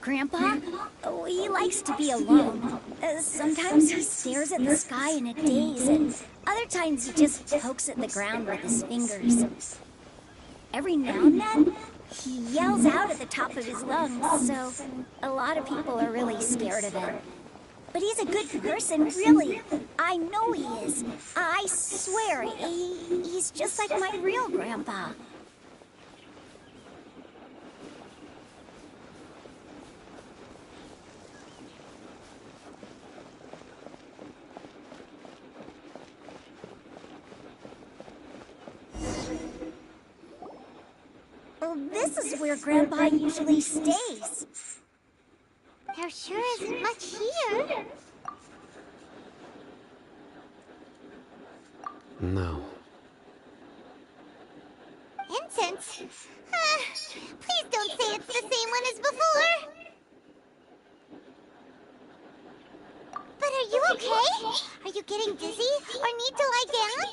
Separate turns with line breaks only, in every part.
Grandpa? Oh, he likes to be alone. Sometimes he stares at the sky in a daze, and other times he just pokes at the ground with his fingers. Every now and then, he yells out at the top of his lungs, so a lot of people are really scared of him. But he's a good person, really. I know he is. I swear, he's just like my real grandpa. This is where Grandpa usually stays.
There sure isn't much here.
No.
Incense? Please don't say it's the same one as before. But are you okay? Are you getting dizzy or need to lie down?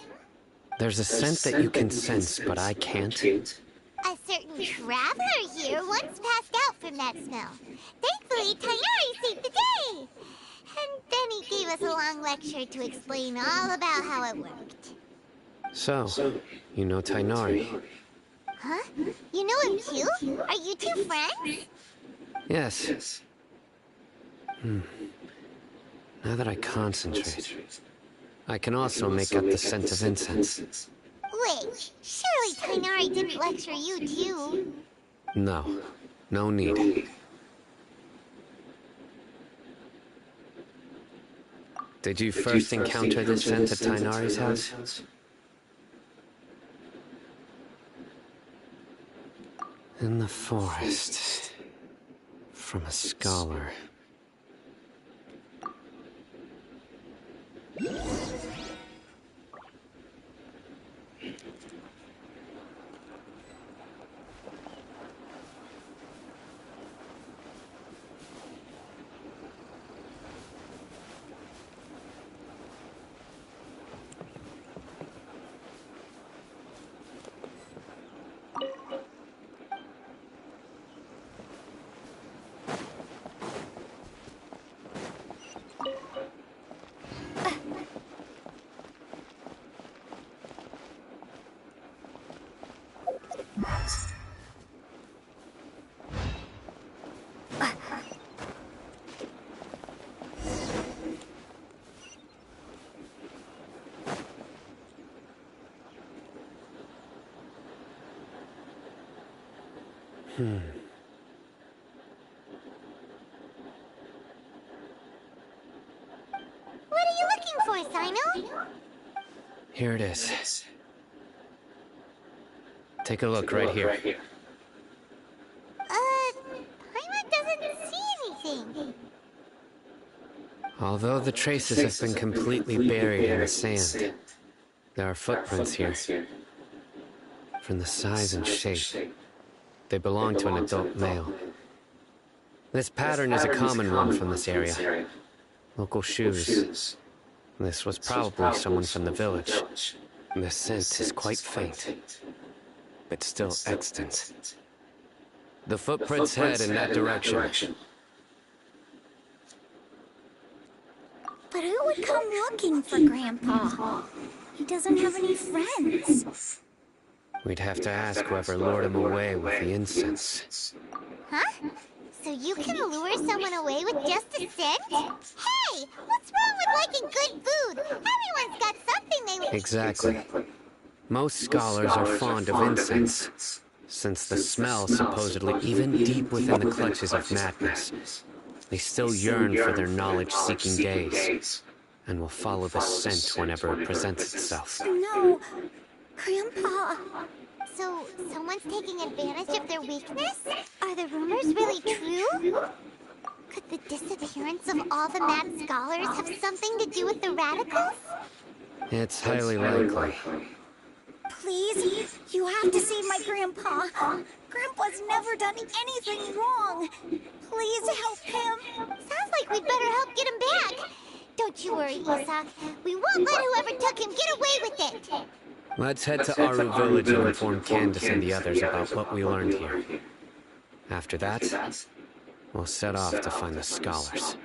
There's a scent that you can sense, but I can't.
A certain traveler here once passed out from that smell. Thankfully, Tighnari saved the day. And then he gave us a long lecture to explain all about how it worked.
So, you know Tighnari?
Huh? You know him too? Are you two friends?
Yes. Now that I concentrate, I can also make out the scent of incense.
Wait, surely Tighnari didn't lecture you too?
No. No need. Did you first encounter this scent at Tighnari's house? In the forest. From a scholar.
What are you looking for, Sino?
Here it is. Take a look right here.
Paimon doesn't see anything.
Although the traces have been completely buried in the sand, there are footprints here. From the size and shape, they belong to an adult male. This pattern is a common one from this area. Local shoes. This was probably someone from the village. The scent is quite faint, but still extant. The footprints head in that direction.
But who would come looking for Grandpa? He doesn't have any friends.
We'd have to ask whoever lured him away with the incense.
Huh? So you can lure someone away with just a scent? Hey! What's wrong with liking good food? Everyone's got something they like.
Exactly. Most scholars are fond of incense, since the smell supposedly even deep within the clutches of madness. They still yearn for their knowledge-seeking days, and will follow the scent whenever it presents itself.
No, Grandpa.
So, someone's taking advantage of their weakness? Are the rumors really true? Could the disappearance of all the mad scholars have something to do with the radicals?
It's highly likely.
Please, you have to save my Grandpa. Grandpa's never done anything wrong. Please help him.
Sounds like we'd better help get him back. Don't you worry, Isak. We won't let whoever took him get away with it.
Let's head to Aru Village and inform Candace and the others about what we learned here. After that, We'll set off to find the scholars.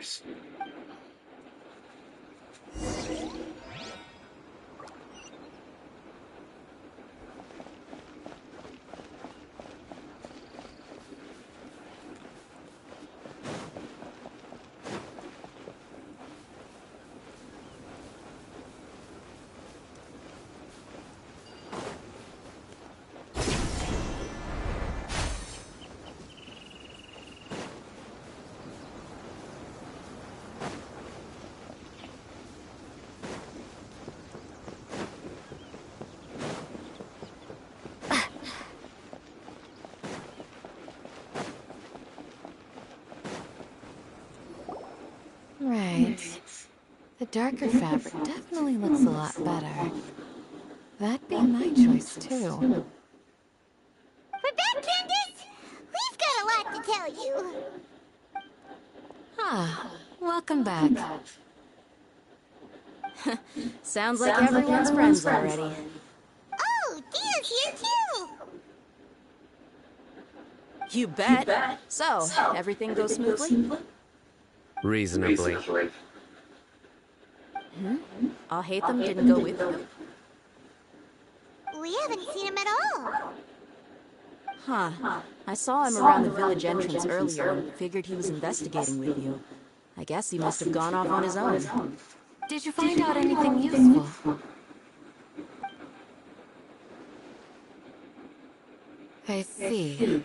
Right. The darker fabric definitely looks a lot better. That'd be my choice, too.
We're back, Candace! We've got a lot to tell you.
Ah, welcome back. Sounds like everyone's friends already.
Oh, Dia's here too!
You bet. So, everything goes smoothly?
Reasonably.
I'll hate them didn't go with you?
We haven't seen him at all.
Huh. I saw him around the village entrance earlier and figured he was investigating with you. I guess he must have gone off on his own. Did you find out anything useful? I see.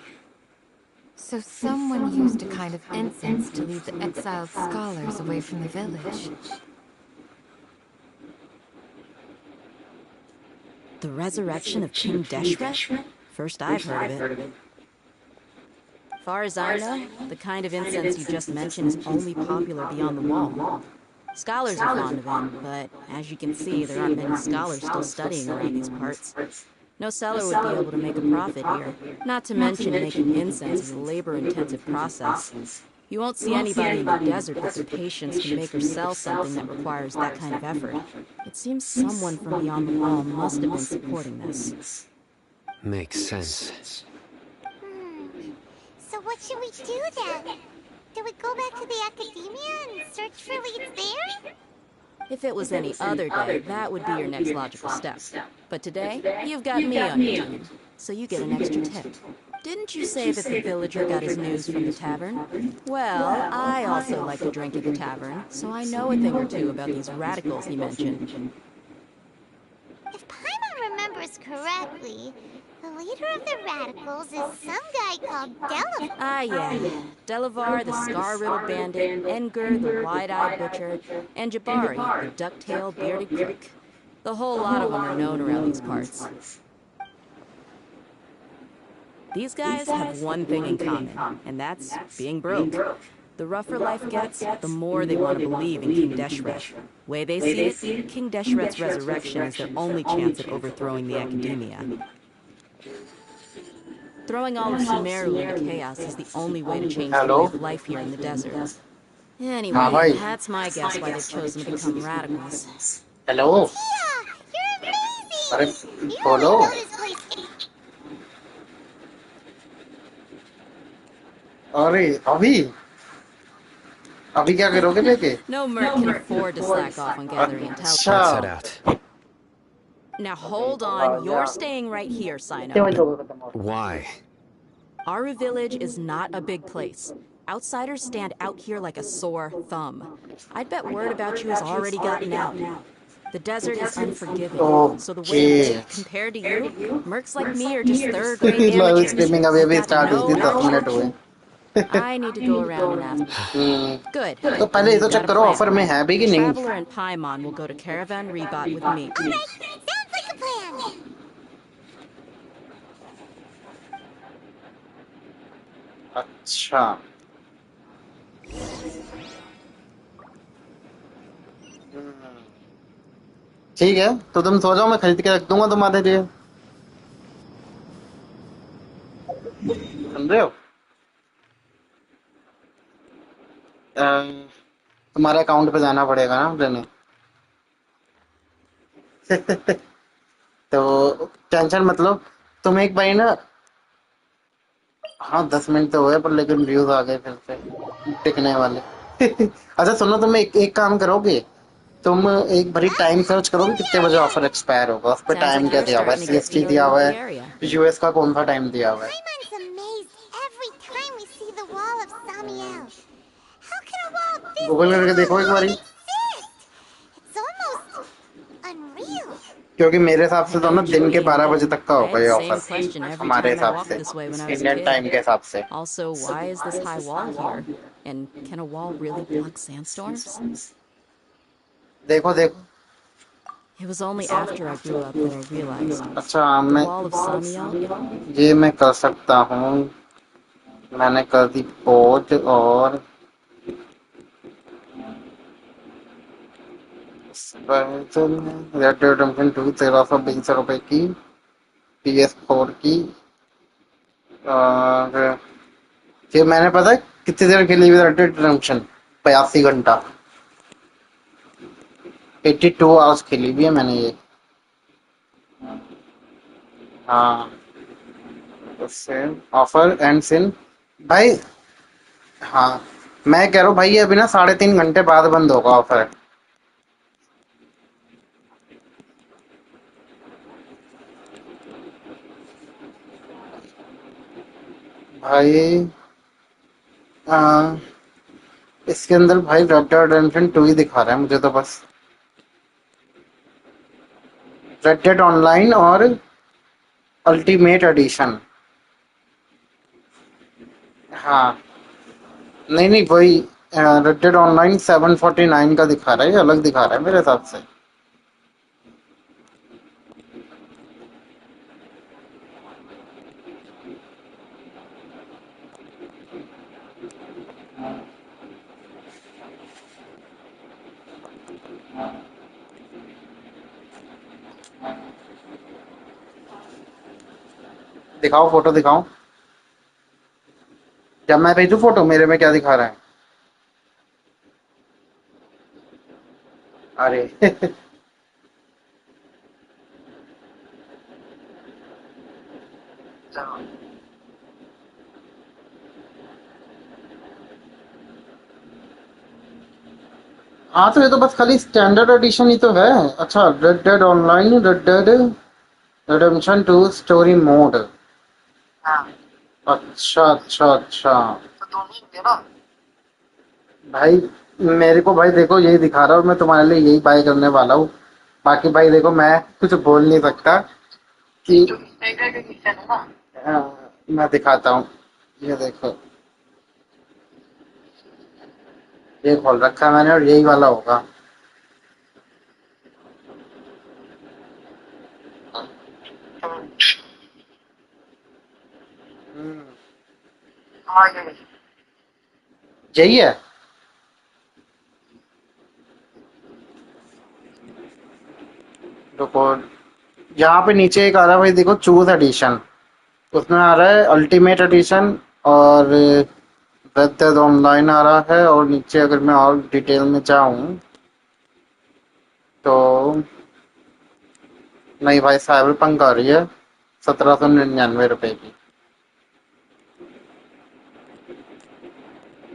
So someone used a kind of incense to lead the exiled scholars away from the village. The resurrection of King Deshret? First I've heard of it. Far as I know, the kind of incense you just mentioned is only popular beyond the wall. Scholars are fond of it, but as you can see, there aren't many scholars still studying around these parts. No seller would be able to make a profit here. Not to mention making incense is a labor-intensive process. You won't see anybody in the desert with the patience to make or sell something that requires that kind of effort. It seems someone from beyond the wall must have been supporting this.
Makes sense.
So what should we do then? Do we go back to the academia and search for leads there?
If it was any other day, that would be your next logical step. But today, you've got me on your team, so you get an extra tip. Didn't you say that the villager got his news from the tavern? Well, I also like to drink at the tavern, so I know a thing or two about these radicals he mentioned.
If Paimon remembers correctly, the leader of the radicals is some guy called Delavar.
Ah, yeah. Delavar, the scar-riddled bandit, Engur, the wide-eyed butcher, and Jabari, the duck-tailed bearded crook. The whole lot of them are known around these parts. These guys have one thing in common, and that's being broke. The rougher life gets, the more they want to believe in King Deshret. Way they see it, King Deshret's resurrection is their only chance at overthrowing the academia. Throwing all of Sumeru into chaos is the only way to change the way of life here in the desert. Anyway, that's my guess why they've chosen to become radicals.
Hello.
Tia, you're amazing! You
Hello.
know this place.
अरे अभी क्या करोगे लेके?
No merc can afford to slack off on gathering intelligence.
Let's head out.
Now hold on, you're staying right here, Sino.
Why?
Aru village is not a big place. Outsiders stand out here like a sore thumb. I'd bet word about you has already gotten out. The desert is unforgiving, so the way compared to you, mercs like me are just third-rate amateurs.
Streaming अभी अभी start हुई थी 10 minute हुए.
I need to go around and ask. Good.
तो पहले ये तो check करो ऑफर में है भी कि नहीं.
Traveler and Paimon will go to Caravan Rebot with me.
Alright, sounds like a plan.
अच्छा. ठीक है तो तुम सो जाओ मैं खरीद के रख दूंगा तुम्हारे लिए. सुन रहे हो? तुम्हारे अकाउंट पे जाना पड़ेगा ना लेने. तो टेंशन मतलब तुम एक बार ना हाँ 10 मिनट तो हुए पर लेकिन व्यूज आ गए फिर से टिकने वाले। अच्छा सुनो, तुम एक काम करोगे, तुम एक बारी टाइम सर्च करोगे कितने बजे ऑफर एक्सपायर होगा, उस पर
Sounds
टाइम
like
क्या
you're
दिया हुआ है,
starting to get
सीएसटी दिया
familiar
हुआ
with the
है,
area.
यूएस का कौन सा टाइम दिया हुआ है।
Paimon's amazed every time we see the wall of Samiel. How can a wall this
Google करके
tall
देखो एक बारी,
even exist? It's almost unreal.
क्योंकि मेरे हिसाब से तो ना दिन के
Actually,
12 बजे तक का
I
होगा
had
ये
the
offer,
same question every
हमारे
time I
हिसाब
walked
से,
this way when I was a
Indian time
kid.
के हिसाब से।
Also, why is this high wall here? And can a wall really block sandstorms?
देखो देखो।
It was only after I grew up that I realized
अच्छा
the
मैं
wall of Samiel.
ये मैं कर सकता हूँ, मैंने कर दी पोज और रेड डेड रिडेम्पशन 2 1320 रुपए की, PS4 की। और ये मैंने पता है कितनी देर खेली हुई रेड डेड रिडेम्पशन, 85 घंटा, 82 आवर्स खेली हुई है मैंने ये। हाँ उससे ऑफर एंड्स इन भाई। हाँ मैं कह रहा हूँ भाई ये अभी ना 3.5 घंटे बाद बंद होगा ऑफर। भाई आ, इसके अंदर भाई रेड डेड रिडेम्पशन 2 ही दिखा रहा है मुझे तो बस, रेड डेड ऑनलाइन और अल्टीमेट एडिशन। हाँ नहीं नहीं वही रेड डेड ऑनलाइन 749 का दिखा रहा है, ये अलग दिखा रहा है मेरे हिसाब से। दिखाओ फोटो दिखाओ, जब मैं भेजू फोटो मेरे में क्या दिखा रहा है। अरे हाँ तो ये तो बस खाली स्टैंडर्ड एडिशन ही तो है। अच्छा red dead online red dead redemption 2 story mode. अच्छा अच्छा अच्छा भाई, मेरे को भाई देखो यही दिखा रहा हूँ, मैं तुम्हारे लिए यही बाय करने वाला हूँ। बाकी भाई देखो मैं कुछ बोल नहीं सकता कि मैं दिखाता हूँ, ये देखो ये खोल रखा है मैंने और यही वाला होगा। हम्म, यही है। रुको, यहाँ पे नीचे एक आ रहा है भाई देखो, चूज एडिशन, उसमें आ रहा है अल्टीमेट एडिशन और रेड डेड ऑनलाइन आ रहा है, और नीचे अगर मैं और डिटेल में जाऊं तो नहीं भाई साइबर पंक आ रही है 1799 रुपए की।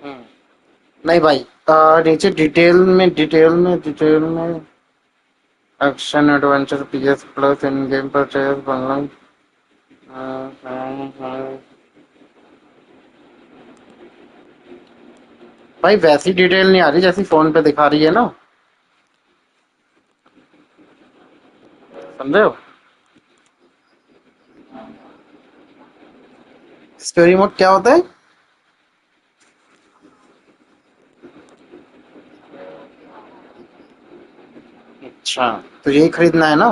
हम्म, नहीं भाई नीचे डिटेल में एक्शन एडवेंचर PS प्लस इन गेम परचेज ऑनलाइन। भाई वैसी डिटेल नहीं आ रही जैसी फोन पे दिखा रही है ना, समझे हो। स्टोरी मोड क्या होता है। अच्छा तो यही खरीदना है ना।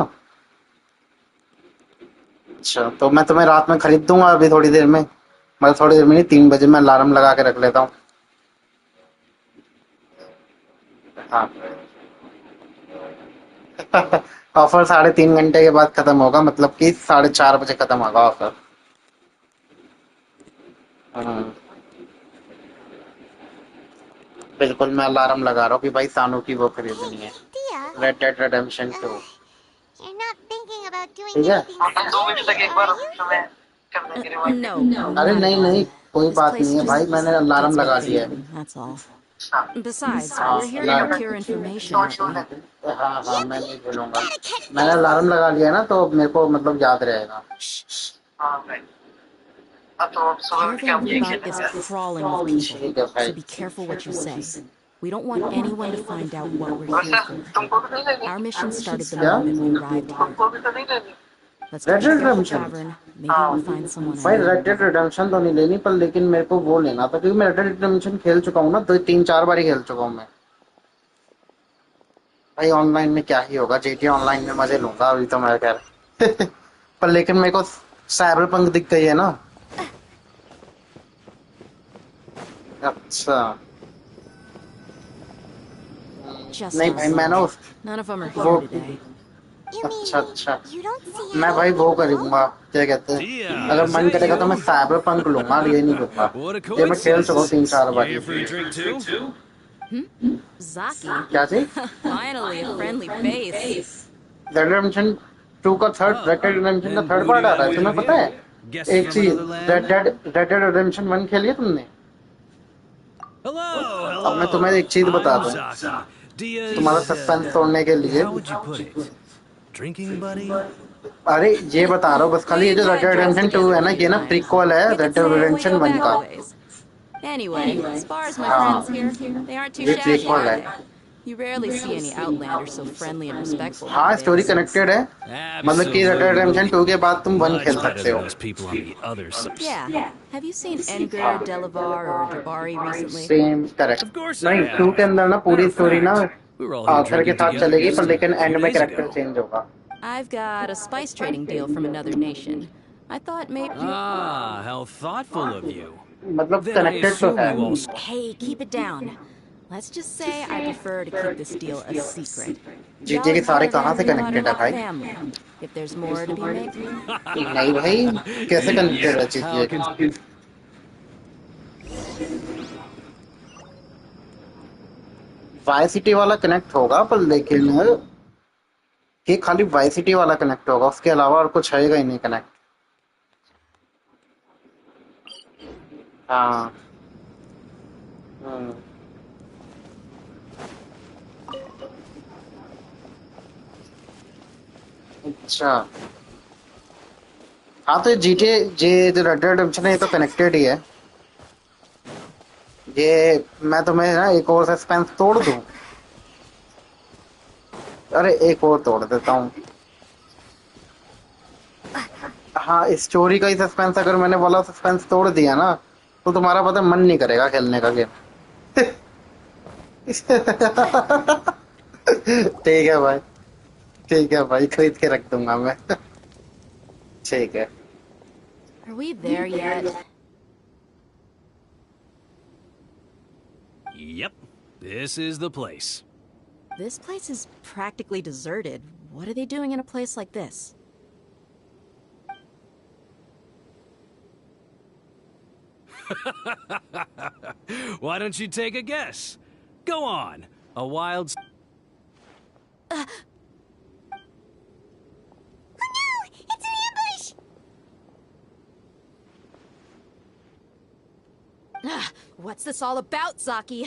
अच्छा तो मैं तुम्हें रात में खरीद दूंगा अभी थोड़ी देर में, मतलब थोड़ी देर में नहीं, 3 बजे मैं अलार्म लगा के रख लेता हूँ। हाँ ऑफर 3.5 घंटे के बाद खत्म होगा, मतलब कि 4:30 बजे खत्म होगा ऑफर। हाँ बिल्कुल, मैं अलार्म लगा रहा हूँ कि भाई सानू की वो
Hey,
खरीदनी है,
Dia,
red dead redemption 2।
you're not thinking about doing
ठीक है।
anything scary, are you?
No,
अरे
not at
नहीं
all.
नहीं, कोई
This
बात
place
नहीं है भाई,
just
मैंने अलार्म
gets me
लगा दिया है।
thinking, that's all.
हाँ
Besides,
हाँ,
we're here to procure information, aren't we?
हाँ हाँ, मैं नहीं भूलूंगा।
Gotta catch
मैंने
this!
अलार्म लगा लिया ना, तो मेरे को मतलब याद रहेगा। हाँ भाई, अब तो अब सुबह उठ के
Caravan
हम
we've
ये
got is
खेलेंगे।
crawling with people,
ठीक है भाई।
so be careful what you say. We don't want anyone to find out what we're here
वैसे
for.
तुमको भी नहीं लेनी?
Our mission started the
क्या?
moment we arrived here.
तुमको भी तो नहीं लेनी?
Let's go
Red
check
Dead
out the
Redemption।
tavern. Maybe we'll find someone I
भाई
know.
रेड डेड रिडेम्पशन तो नहीं लेनी, पर लेकिन मेरे को वो लेना था, क्योंकि मैं रेड डेड रिडेम्पशन खेल चुका हूँ ना, 2-3-4 बार ही खेल चुका हूँ मैं। भाई ऑनलाइन में क्या ही होगा, जीटी ऑनलाइन में मजे लूंगा अभी तो मैं, खैर। पर लेकिन मेरे को साइबरपंक दिख गई है ना। अच्छा
Just
नहीं
us.
भाई, मैं ना
None of them are
वो
here today.
You
अच्छा
mean
अच्छा,
you don't see
मैं
how
भाई वो
people?
करूंगा, क्या कहते हैं,
Dia,
अगर
is
मन
that
करेगा तो मैं
you?
साइबरपंक लूंगा, ये नहीं लूंगा।
What a
ये मैं खेल चुका हूँ
coincidence.
3-4
You
bar
here
he.
for a drink too?
Zaki.
क्या चीज?
Finally, a friendly face.
Red redemption 2 का third, red
Oh,
dead redemption का
and
third
who do
part
you
आ रहा
have
है,
with
तुम्हें
you
पता
here?
है?
Guests
एक
from
चीज,
another land?
Red dead redemption 1 खेली है तुमने?
Hello,
अब मैं तुम्हें
hello.
एक चीज बता
I'm
दूं,
Zaki.
तुम्हारा
Dia's,
सस्पेंस तोड़ने के लिए।
how would you put it? Drinking buddy?
अरे ये बता रहा हूँ बस, खाली ये
We've
जो red
had
dead
drinks
redemption 2
together
है
a
ना,
few
ये ना
times.
प्रीक्वल है
You
red
could
dead
say we
redemption
go
1
back
का।
a ways. Anyway, as far as my
हाँ,
friends here, they aren't too
ये
shabby,
prequel
are
है।
they? You rarely see any Outlanders so friendly and respectful
हाँ, story
nowadays.
Connected है, मतलब कि red dead redemption 2
Absolutely.
के बाद तुम 1
Much
खेल
better
सकते
than
हो।
those people on the other side.
Yeah. Have you seen Edgar, Delavar, or Jabari recently?
Same correct.
Of course I
नहीं, 2 के
have.
अंदर ना
Matter
पूरी
of
स्टोरी ना
fact, we were all here
Arthur के
drinking
साथ
together
चलेगी, पर
just
लेकिन
a few
एंड में
days
कैरेक्टर
ago.
चेंज होगा।
I've got a spice trading deal from another nation. I thought maybe...
Ah, how thoughtful of you.
मतलब
Then I
connected तो
assume
है।
you all
Hey, keep it down. Let's just say I prefer to keep this deal a secret.
GTA के सारे कहाँ से
Thought it
connected है
like
भाई?
family. If there's more to be made...
नहीं भाई, कैसे कनेक्टेड है
How
GTA?
can...
Y city वाला कनेक्ट होगा, पर लेकिन ये खाली वाई सिटी वाला कनेक्ट होगा, उसके अलावा और कुछ है ही नहीं कनेक्ट। हाँ अच्छा, हाँ तो जीटीए ये जो रेड डेड रिडेम्पशन है, ये तो कनेक्टेड ही है। ये मैं तुम्हें ना एक और सस्पेंस तोड़ दूं? अरे एक और तोड़ देता हूँ। हाँ, स्टोरी का ही सस्पेंस, अगर मैंने वाला सस्पेंस तोड़ दिया ना, तो तुम्हारा पता मन नहीं करेगा खेलने का गेम। ठीक है भाई, ठीक है भाई, खरीद के रख दूंगा मैं। ठीक है।
Are we there yet?
Yep, this is the place.
This place is practically deserted. What are they doing in a place like this?
Why don't you take a guess? Go on. A wild...
Oh no! It's an ambush!
What's this all about, Zaki?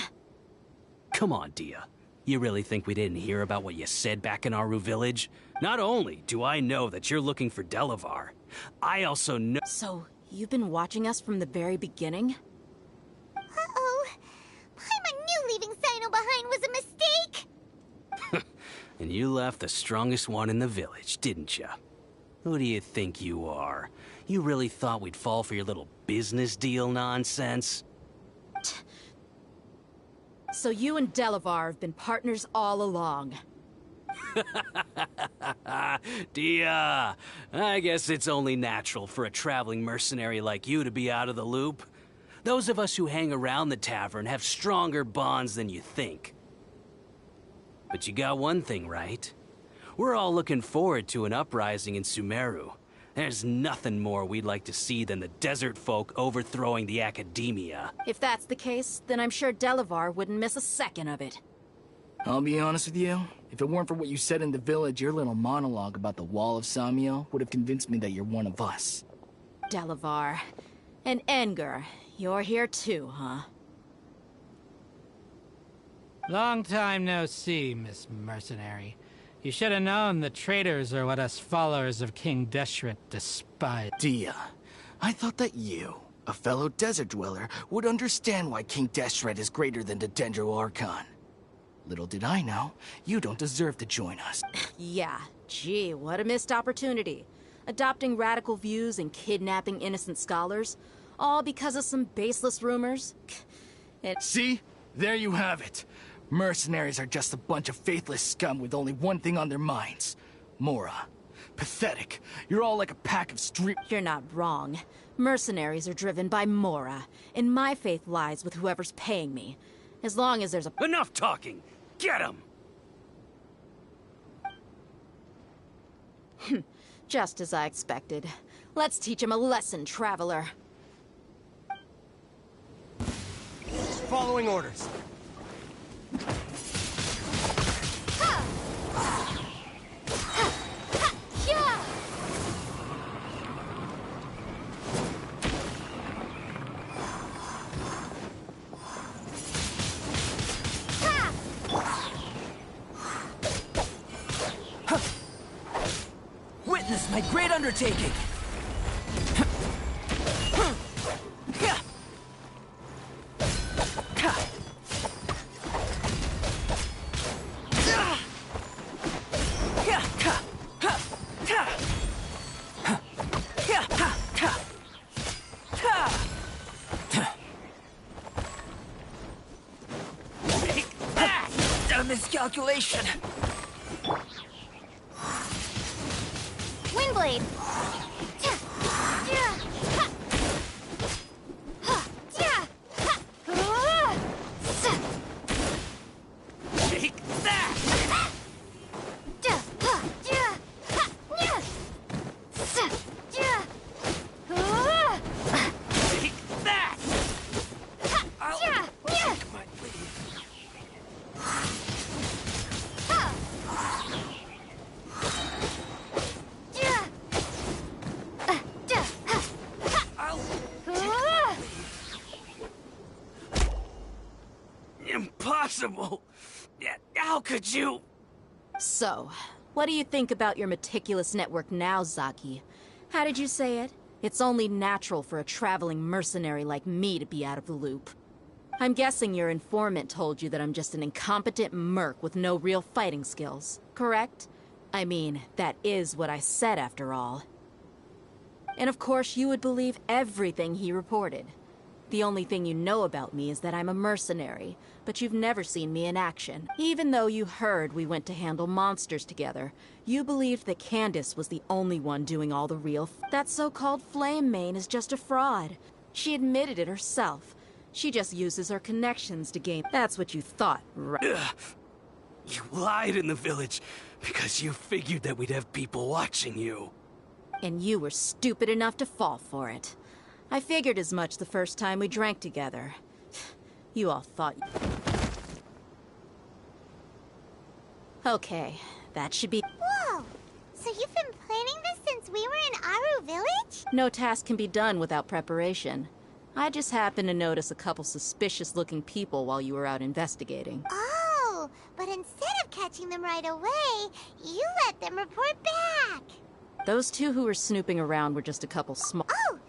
Come on, Dia. You really think we didn't hear about what you said back in Aru village? Not only do I know that you're looking for Delavar, I also know...
So, you've been watching us from the very beginning?
Uh-oh. Paimon knew leaving Sino behind was a mistake!
And you left the strongest one in the village, didn't you? Who do you think you are? You really thought we'd fall for your little business deal nonsense?
So you and Delavar have been partners all along.
Dia, I guess it's only natural for a traveling mercenary like you to be out of the loop. Those of us who hang around the tavern have stronger bonds than you think. But you got one thing right. We're all looking forward to an uprising in Sumeru. There's nothing more we'd like to see than the desert folk overthrowing the academia.
If that's the case, then I'm sure Delavar wouldn't miss a second of it.
I'll be honest with you. If it weren't for what you said in the village, your little monologue about the Wall of Samiel would have convinced me that you're one of us.
Delavar. And Edgar, you're here too, huh?
Long time no see, Miss Mercenary. You should have known the traitors are what us followers of King Deshret despise.
Dia, I thought that you, a fellow desert dweller, would understand why King Deshret is greater than the Dendro Archon. Little did I know, you don't deserve to join us.
Yeah, gee, what a missed opportunity. Adopting radical views and kidnapping innocent scholars, all because of some baseless rumors.
See? There you have it. Mercenaries are just a bunch of faithless scum with only one thing on their minds. Mora. Pathetic. You're all like a pack of street...
You're not wrong. Mercenaries are driven by Mora, and my faith lies with whoever's paying me. As long as there's a...
Enough talking! Get him!
Just as I expected. Let's teach him a lesson, traveler.
Following orders. Witness my great undertaking. A miscalculation.
Windblade!
Take that! Take that! I'll take my leave. Impossible! How could you?
So, what do you think about your meticulous network now, Zaki? How did you say it? It's only natural for a traveling mercenary like me to be out of the loop. I'm guessing your informant told you that I'm just an incompetent merc with no real fighting skills, correct? I mean, that is what I said after all. And of course you would believe everything he reported. The only thing you know about me is that I'm a mercenary, but you've never seen me in action. Even though you heard we went to handle monsters together, you believed that Candace was the only one doing all the real that so-called Flame Mane is just a fraud. She admitted it herself. She just uses her connections to gain... That's what you thought, right?
You lied in the village because you figured that we'd have people watching you.
And you were stupid enough to fall for it. I figured as much the first time we drank together. You all thought... Okay, that should be...
Whoa! So you've been planning this since we were in Aru Village?
No task can be done without preparation. I just happened to notice a couple suspicious-looking people while you were out investigating.
Oh, but instead of catching them right away, you let them report back.
Those two who were snooping around were just a couple small...
Oh!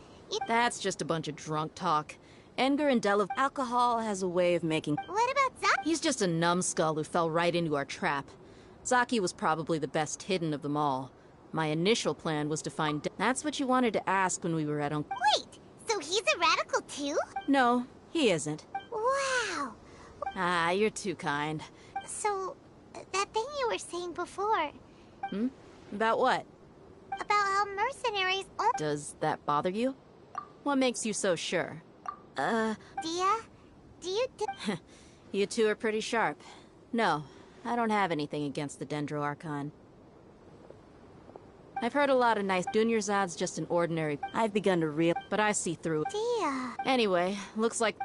That's just a bunch of drunk talk. Edgar and Della... Alcohol has a way of making...
What about Zaki?
He's just a numbskull who fell right into our trap. Zaki was probably the best hidden of them all. My initial plan was to find... That's what you wanted to ask when we were at Uncle...
Wait, so he's a radical too?
No, he isn't.
Wow.
Ah, you're too kind.
So, that thing you were saying before,
About what?
about how mercenaries only...
Does that bother you? What makes you so sure?
Dia, do you...
You two are pretty sharp. No, I don't have anything against the Dendro Archon. I've heard a lot of nice... Dunyarzad's just an ordinary... I've begun to real... But I see through it.
Dia...
Anyway, looks like...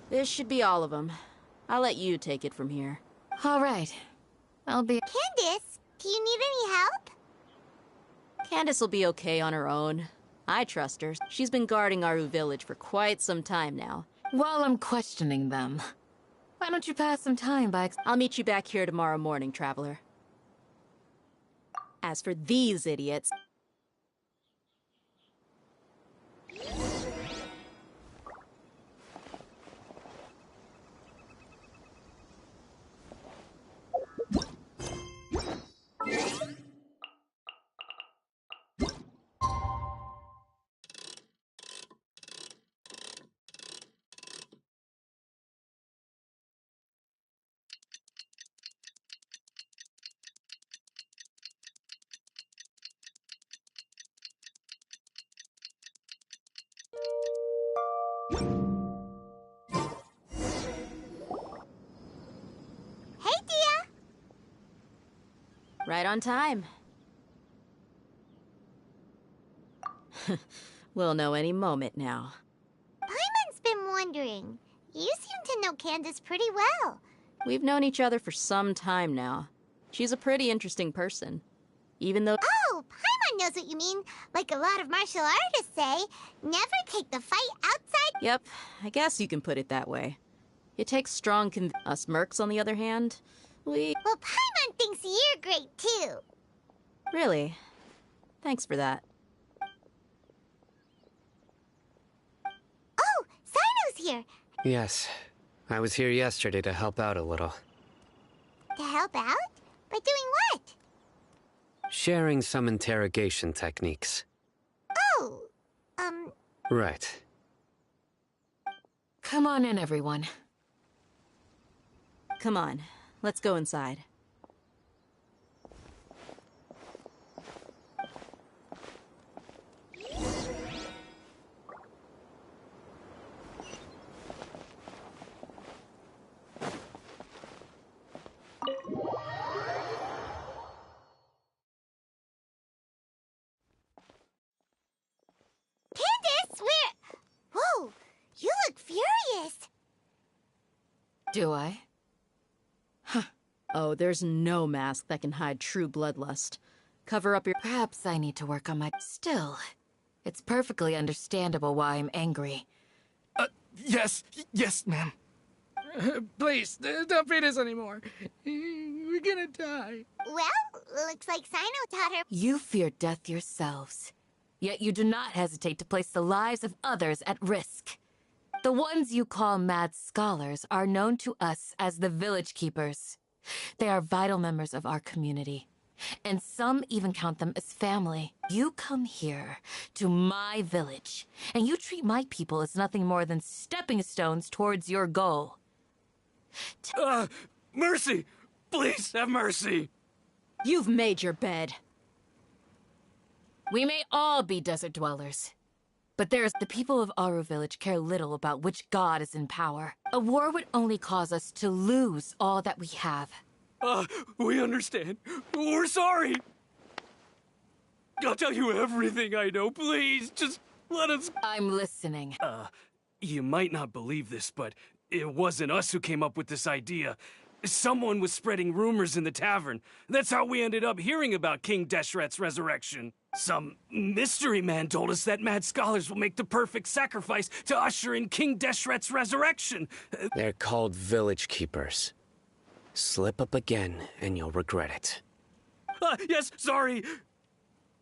This should be all of them. I'll let you take it from here. All right. I'll be...
Candace, do you need any help?
Candace will be okay on her own. I trust her. She's been guarding Aru village for quite some time now.
While I'm questioning them, why don't you pass some time by...
I'll meet you back here tomorrow morning, Traveler. As for these idiots...
Hey, Dia!
Right on time. We'll know any moment now.
Paimon's been wondering. You seem to know Candace pretty well.
We've known each other for some time now. She's a pretty interesting person. Even though...
Oh, Paimon knows what you mean. Like a lot of martial artists say, never take the fight outside...
Yep, I guess you can put it that way. It takes strong Us mercs, on the other hand, we...
Well, Paimon thinks you're great, too.
Really? Thanks for that.
Oh, Sino's here.
Yes. I was here yesterday to help out a little.
To help out? By doing what?
Sharing some interrogation techniques.
Oh,
Right.
Come on in, everyone.
Come on, let's go inside.
Candace, Whoa, you look furious.
Do I?
Oh, there's no mask that can hide true bloodlust. Cover up your...
Perhaps I need to work on my... Still, it's perfectly understandable why I'm angry.
Yes, ma'am.
Please, don't feed us anymore. We're gonna die.
Well, looks like Sino taught her...
You fear death yourselves, yet you do not hesitate to place the lives of others at risk. The ones you call mad scholars are known to us as the village keepers. They are vital members of our community, and some even count them as family. You come here to my village, and you treat my people as nothing more than stepping stones towards your goal.
Mercy! Please, have mercy!
You've made your bed.
We may all be desert dwellers, but the people of Aru village care little about which god is in power. A war would only cause us to lose all that we have.
We understand. We're sorry! I'll tell you everything I know, please. Just let us...
I'm listening.
You might not believe this, but it wasn't us who came up with this idea. Someone was spreading rumors in the tavern. That's how we ended up hearing about King Deshret's resurrection. Some mystery man told us that mad scholars will make the perfect sacrifice to usher in King Deshret's resurrection.
They're called village keepers. Slip up again, and you'll regret it.
Yes, sorry.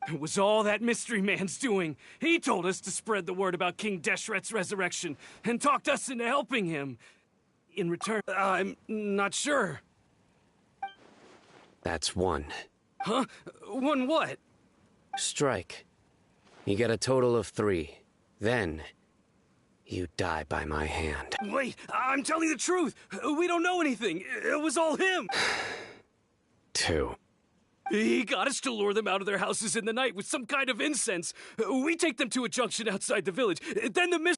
It was all that mystery man's doing. He told us to spread the word about King Deshret's resurrection, and talked us into helping him. In return, I'm not sure.
That's one.
Huh? One what?
Strike. You get a total of 3. Then, you die by my hand.
Wait, I'm telling the truth. We don't know anything. It was all him.
2.
He got us to lure them out of their houses in the night with some kind of incense. We take them to a junction outside the village. Then the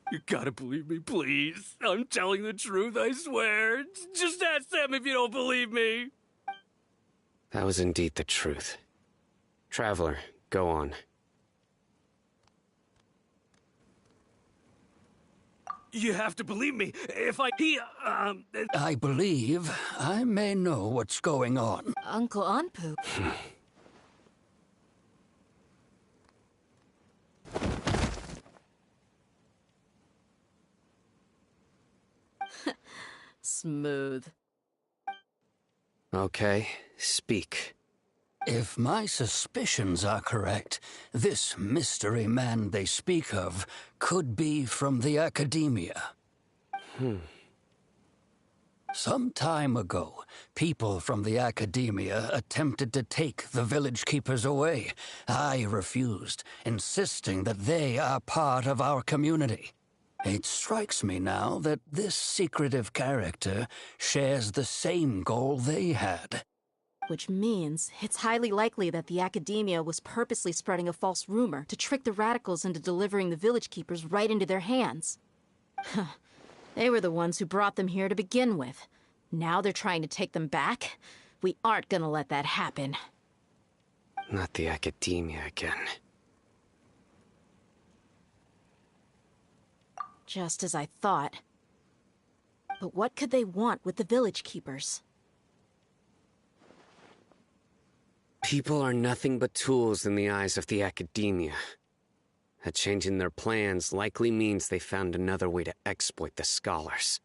You gotta believe me, please. I'm telling the truth, I swear. Just ask them if you don't believe me.
That was indeed the truth. Traveler, go on.
You have to believe me. If
I believe I may know what's going on.
Uncle Anpu.
Smooth.
Okay, speak.
If my suspicions are correct, this mystery man they speak of could be from the academia. Some time ago, people from the academia attempted to take the village keepers away. I refused, insisting that they are part of our community. It strikes me now that this secretive character shares the same goal they had.
Which means it's highly likely that the academia was purposely spreading a false rumor to trick the radicals into delivering the village keepers right into their hands. They were the ones who brought them here to begin with. Now they're trying to take them back? We aren't gonna let that happen.
Not the academia again.
Just as I thought. But what could they want with the village keepers?
People are nothing but tools in the eyes of the academia. A change in their plans likely means they found another way to exploit the scholars.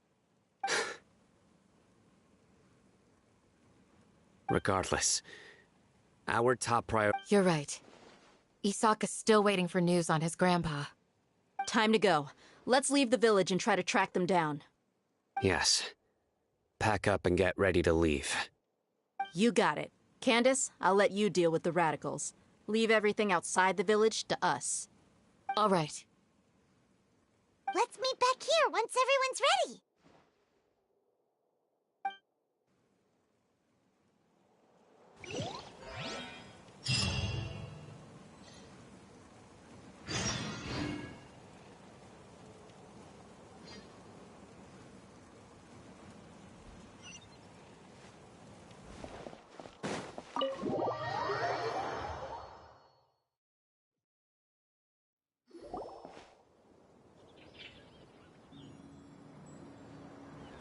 Regardless, our top priority...
You're right. Isaka's still waiting for news on his grandpa.
Time to go. Let's leave the village and try to track them down.
Yes. Pack up and get ready to leave.
You got it. Candace, I'll let you deal with the radicals. Leave everything outside the village to us.
All right.
Let's meet back here once everyone's ready.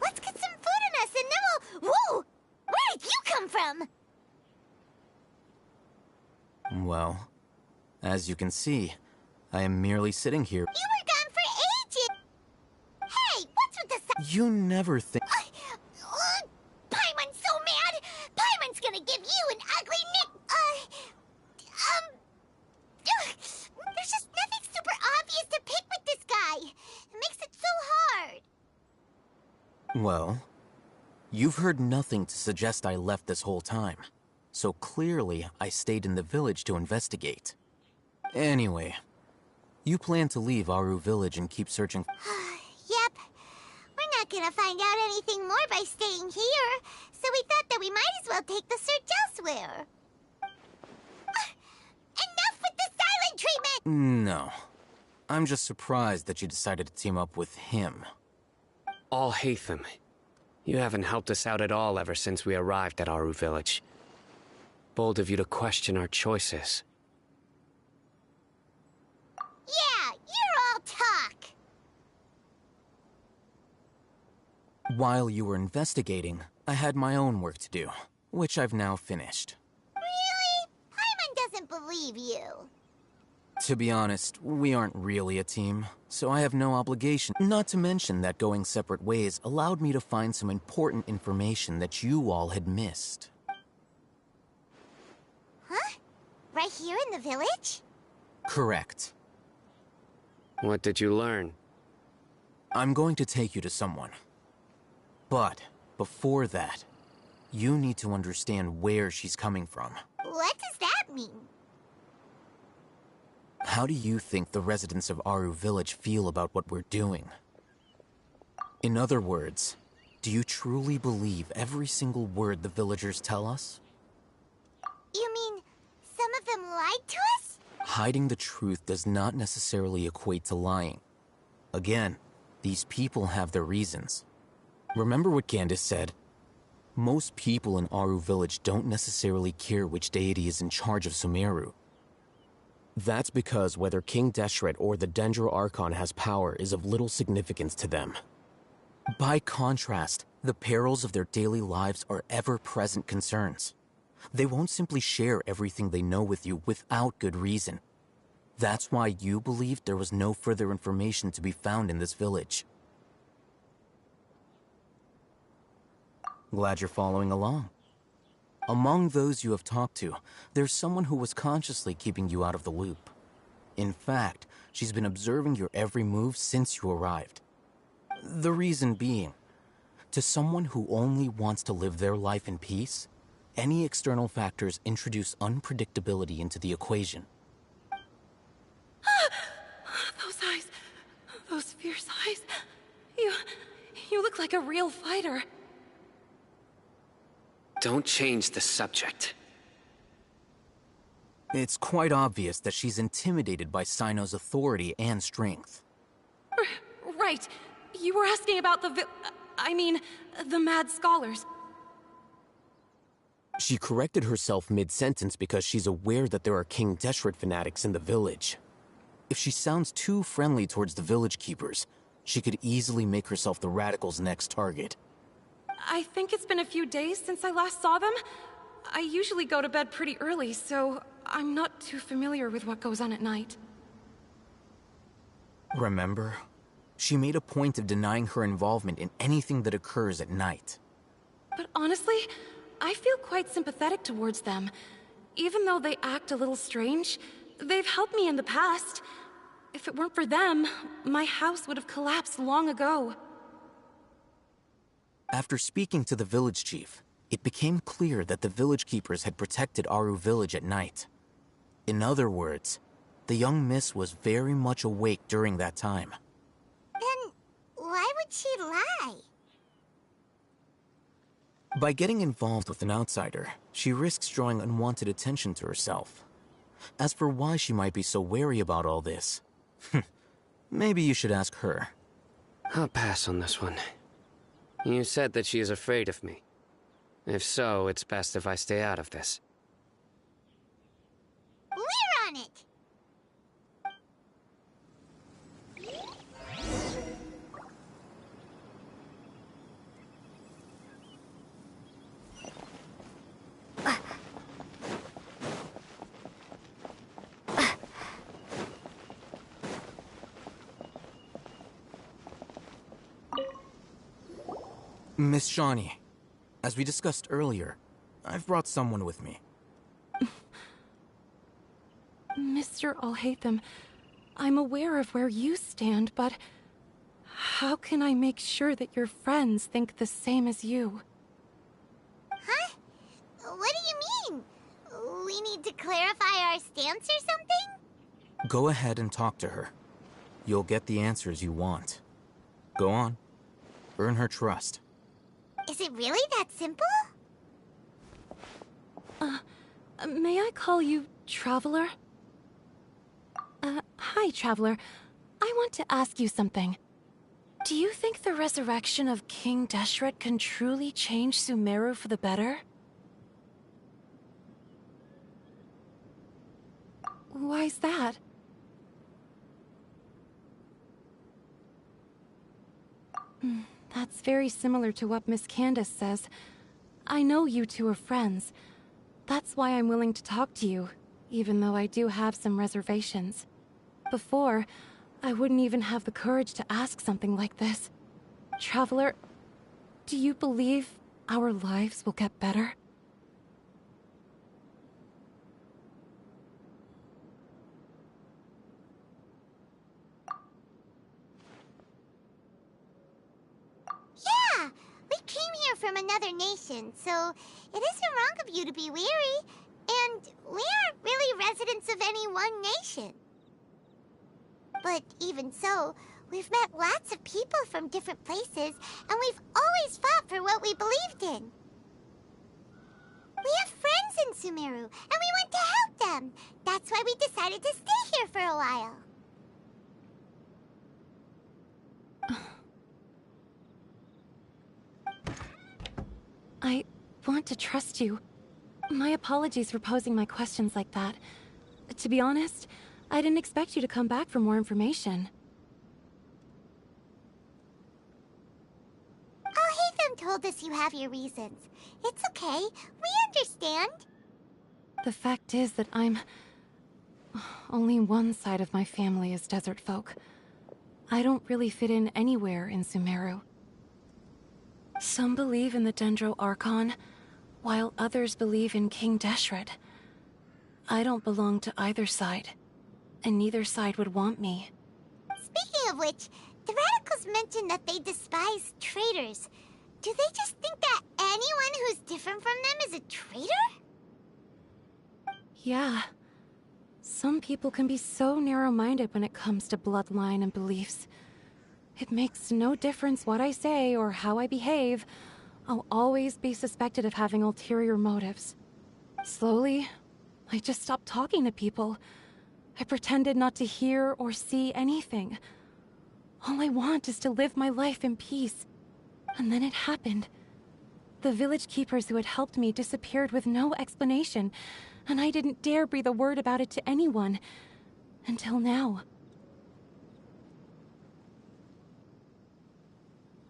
Let's get some food in us and then we'll... Whoa! Where did you come from?
Well, as you can see, I am merely sitting here.
You were gone for ages! Hey, what's with the...
You never think...
Paimon's so mad! Paimon's gonna give you an ugly there's just nothing super obvious to pick with this guy. It makes it so hard.
Well, you've heard nothing to suggest I left this whole time. So clearly, I stayed in the village to investigate. Anyway, you plan to leave Aru Village and keep searching...
Yep. We're not gonna find out anything more by staying here, so we thought that we might as well take the search elsewhere. Enough with the silent treatment!
No. I'm just surprised that you decided to team up with him.
Alhaitham, you haven't helped us out at all ever since we arrived at Aru Village. Bold of you to question our choices.
Yeah, you're all talk!
While you were investigating, I had my own work to do, which I've now finished.
Really? Paimon doesn't believe you.
To be honest, we aren't really a team, so I have no obligation. Not to mention that going separate ways allowed me to find some important information that you all had missed.
Huh? Right here in the village?
Correct.
What did you learn?
I'm going to take you to someone. But, before that, you need to understand where she's coming from.
What does that mean?
How do you think the residents of Aru Village feel about what we're doing? In other words, do you truly believe every single word the villagers tell us?
You mean, some of them lied to us?
Hiding the truth does not necessarily equate to lying. Again, these people have their reasons. Remember what Candace said? Most people in Aru Village don't necessarily care which deity is in charge of Sumeru. That's because whether King Deshret or the Dendro Archon has power is of little significance to them. By contrast, the perils of their daily lives are ever-present concerns. They won't simply share everything they know with you without good reason. That's why you believed there was no further information to be found in this village. Glad you're following along. Among those you have talked to, there's someone who was consciously keeping you out of the loop. In fact, she's been observing your every move since you arrived. The reason being, to someone who only wants to live their life in peace, any external factors introduce unpredictability into the equation.
Those eyes. Those fierce eyes. You look like a real fighter.
Don't change the subject.
It's quite obvious that she's intimidated by Sino's authority and strength.
Right. You were asking about the Mad Scholars.
She corrected herself mid-sentence because she's aware that there are King Deshret fanatics in the village. If she sounds too friendly towards the village keepers, she could easily make herself the radicals' next target.
I think it's been a few days since I last saw them. I usually go to bed pretty early, so I'm not too familiar with what goes on at night.
Remember? She made a point of denying her involvement in anything that occurs at night.
But honestly, I feel quite sympathetic towards them. Even though they act a little strange, they've helped me in the past. If it weren't for them, my house would have collapsed long ago.
After speaking to the village chief, it became clear that the village keepers had protected Aru village at night. In other words, the young miss was very much awake during that time.
Then why would she lie?
By getting involved with an outsider, she risks drawing unwanted attention to herself. As for why she might be so wary about all this, maybe you should ask her.
I'll pass on this one. You said that she is afraid of me. If so, it's best if I stay out of this.
We're on it!
Miss Shawnee, as we discussed earlier, I've brought someone with me.
Mr. Alhaitham, I'm aware of where you stand, but how can I make sure that your friends think the same as you?
Huh? What do you mean? We need to clarify our stance or something?
Go ahead and talk to her. You'll get the answers you want. Go on. Earn her trust.
Is it really that simple?
May I call you Traveler? Hi, Traveler. I want to ask you something. Do you think the resurrection of King Deshret can truly change Sumeru for the better? Why's that? That's very similar to what Miss Candace says. I know you two are friends. That's why I'm willing to talk to you, even though I do have some reservations. Before, I wouldn't even have the courage to ask something like this. Traveler, do you believe our lives will get better?
Yeah! We came here from another nation, so it isn't wrong of you to be weary. And we aren't really residents of any one nation. But even so, we've met lots of people from different places, and we've always fought for what we believed in. We have friends in Sumeru, and we want to help them. That's why we decided to stay here for a while.
I want to trust you. My apologies for posing my questions like that. To be honest, I didn't expect you to come back for more information.
Hatham told us you have your reasons. It's okay. We understand.
The fact is that only one side of my family is desert folk. I don't really fit in anywhere in Sumeru. Some believe in the Dendro Archon, while others believe in King Deshret. I don't belong to either side, and neither side would want me.
Speaking of which, the Radicals mentioned that they despise traitors. Do they just think that anyone who's different from them is a traitor?
Yeah. Some people can be so narrow-minded when it comes to bloodline and beliefs. It makes no difference what I say or how I behave. I'll always be suspected of having ulterior motives. Slowly, I just stopped talking to people. I pretended not to hear or see anything. All I want is to live my life in peace. And then it happened. The village keepers who had helped me disappeared with no explanation, and I didn't dare breathe a word about it to anyone. Until now.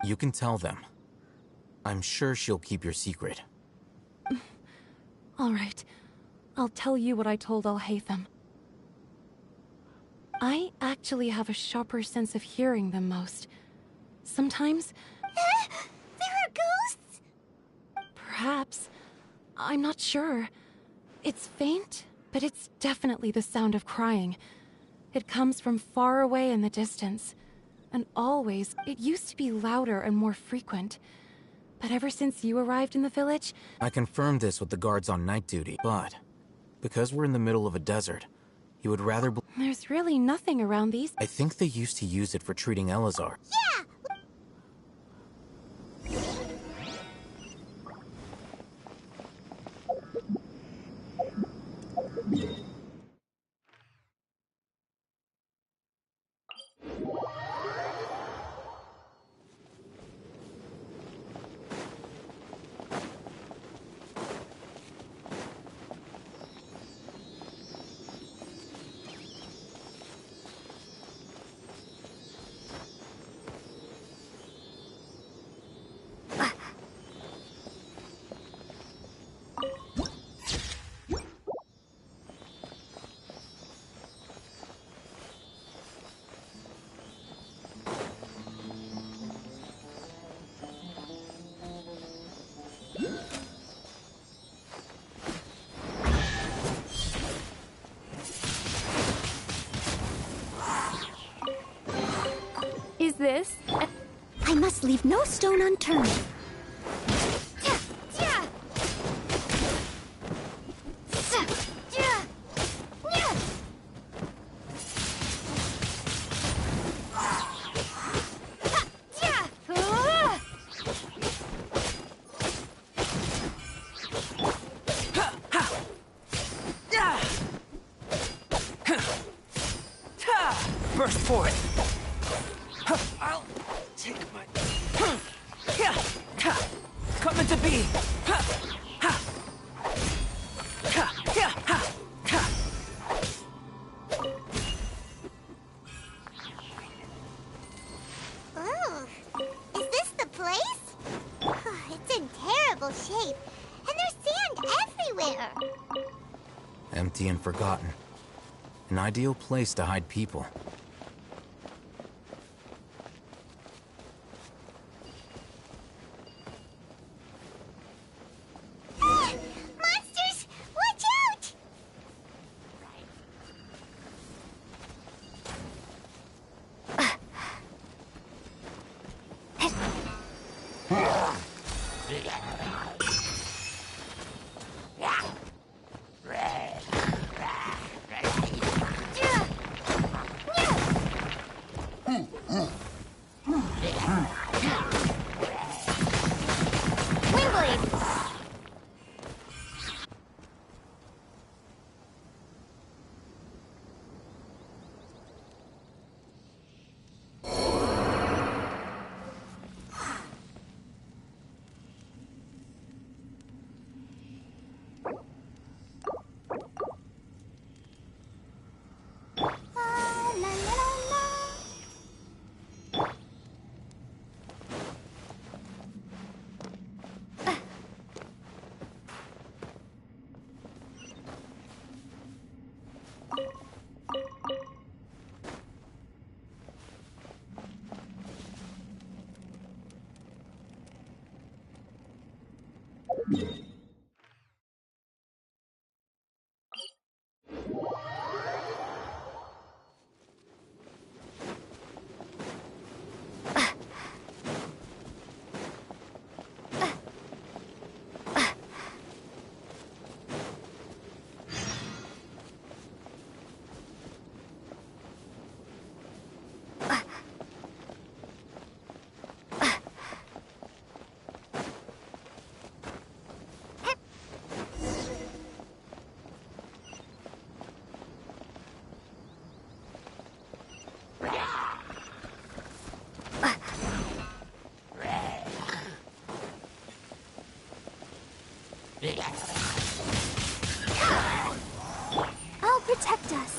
You can tell them. I'm sure she'll keep your secret.
All right. I'll tell you what I told Alhaitham. I actually have a sharper sense of hearing than most. Sometimes...
There are ghosts?
Perhaps. I'm not sure. It's faint, but it's definitely the sound of crying. It comes from far away in the distance. And always, it used to be louder and more frequent. But ever since you arrived in the village...
I confirmed this with the guards on night duty, but... because we're in the middle of a desert, you would rather...
There's really nothing around these...
I think they used to use it for treating Elazar.
Yeah!
Is this...
I must leave no stone unturned.
Burst forth. I'll take my... Come into being.
Ooh, is this the place? It's in terrible shape, and there's sand everywhere.
Empty and forgotten. An ideal place to hide people.
Monsters! Watch out! I'll protect us.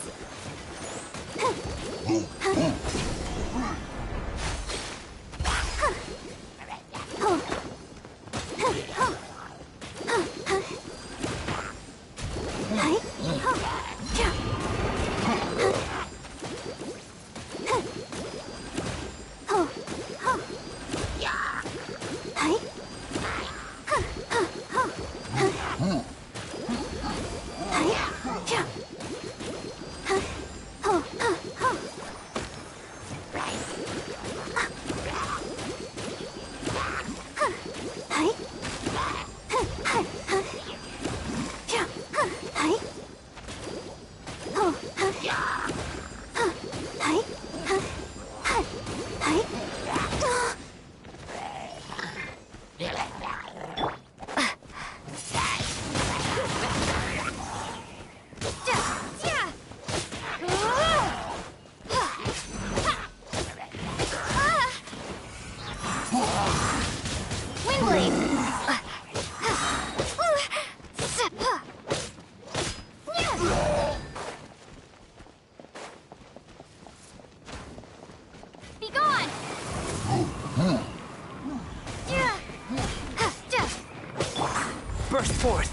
Burst forth.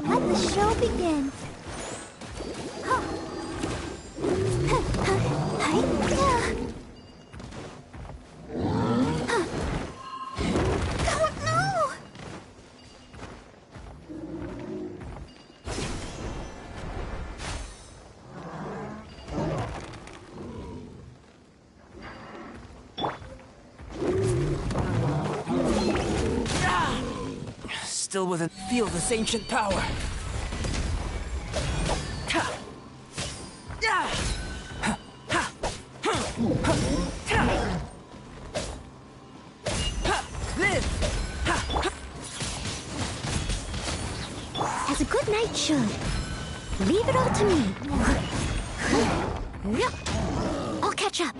Let the show begin.
Still within feel this ancient power.
As a good knight should. Leave it all to me. I'll catch up.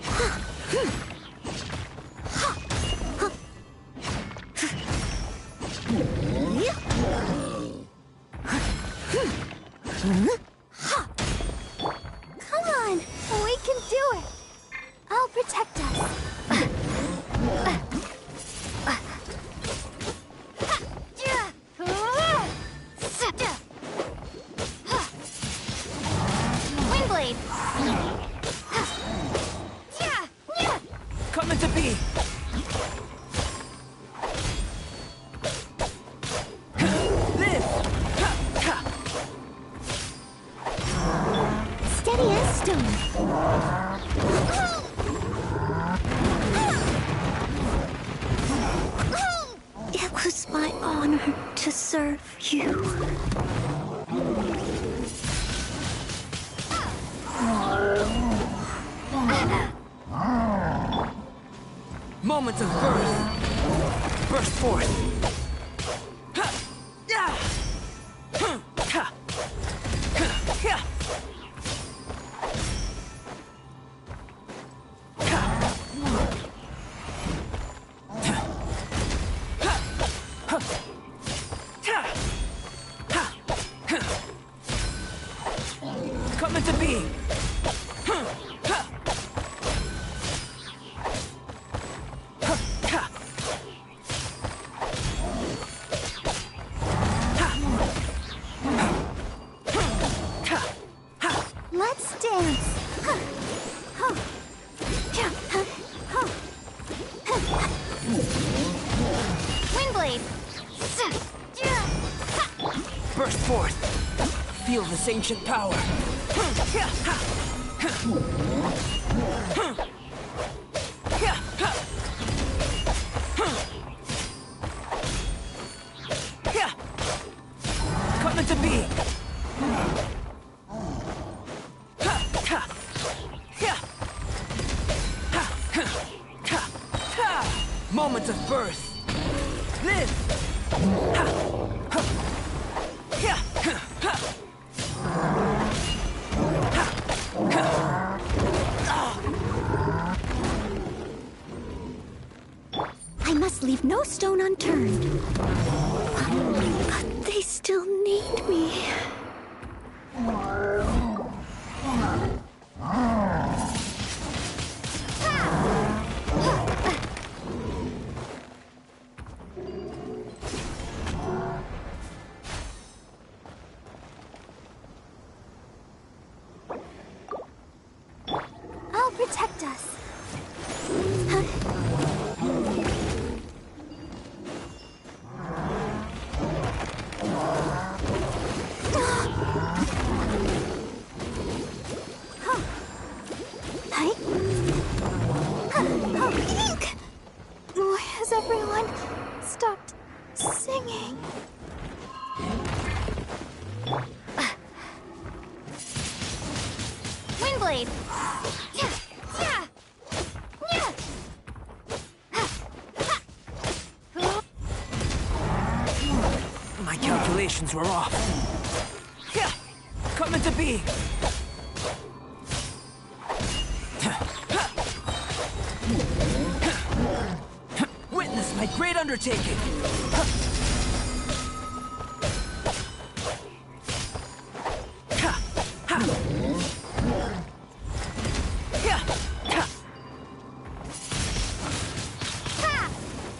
Come on, we can do it. I'll protect us. Windblade.
Come into be.
Steady as stone. It was my honor to serve you.
Moment of birth. Burst forth. Coming to be!
Let's dance.
Windblade!
Burst forth! Feel this ancient power! Coming to be! Moment of birth! Live!
I must leave no stone unturned. But they still need me. I'll protect us. Why has everyone stopped singing?
Windblade!
My calculations were off. Coming to be! Witness my great undertaking!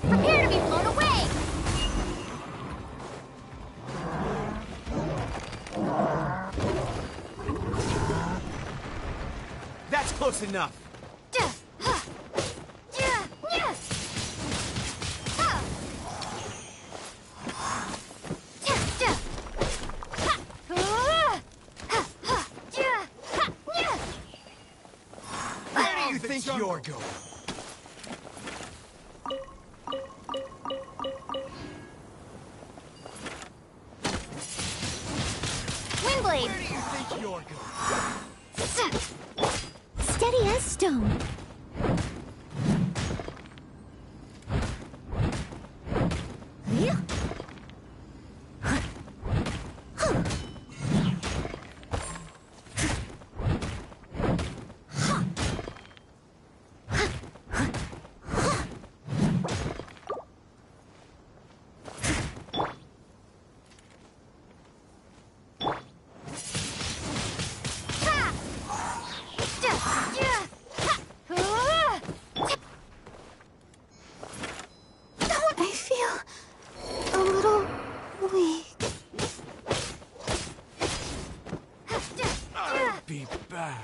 Prepare to be blown away!
That's close enough. Where do you think you're going?
Windblade!
Where do you think you're going?
Steady as stone. I feel a little weak.
I'll be back.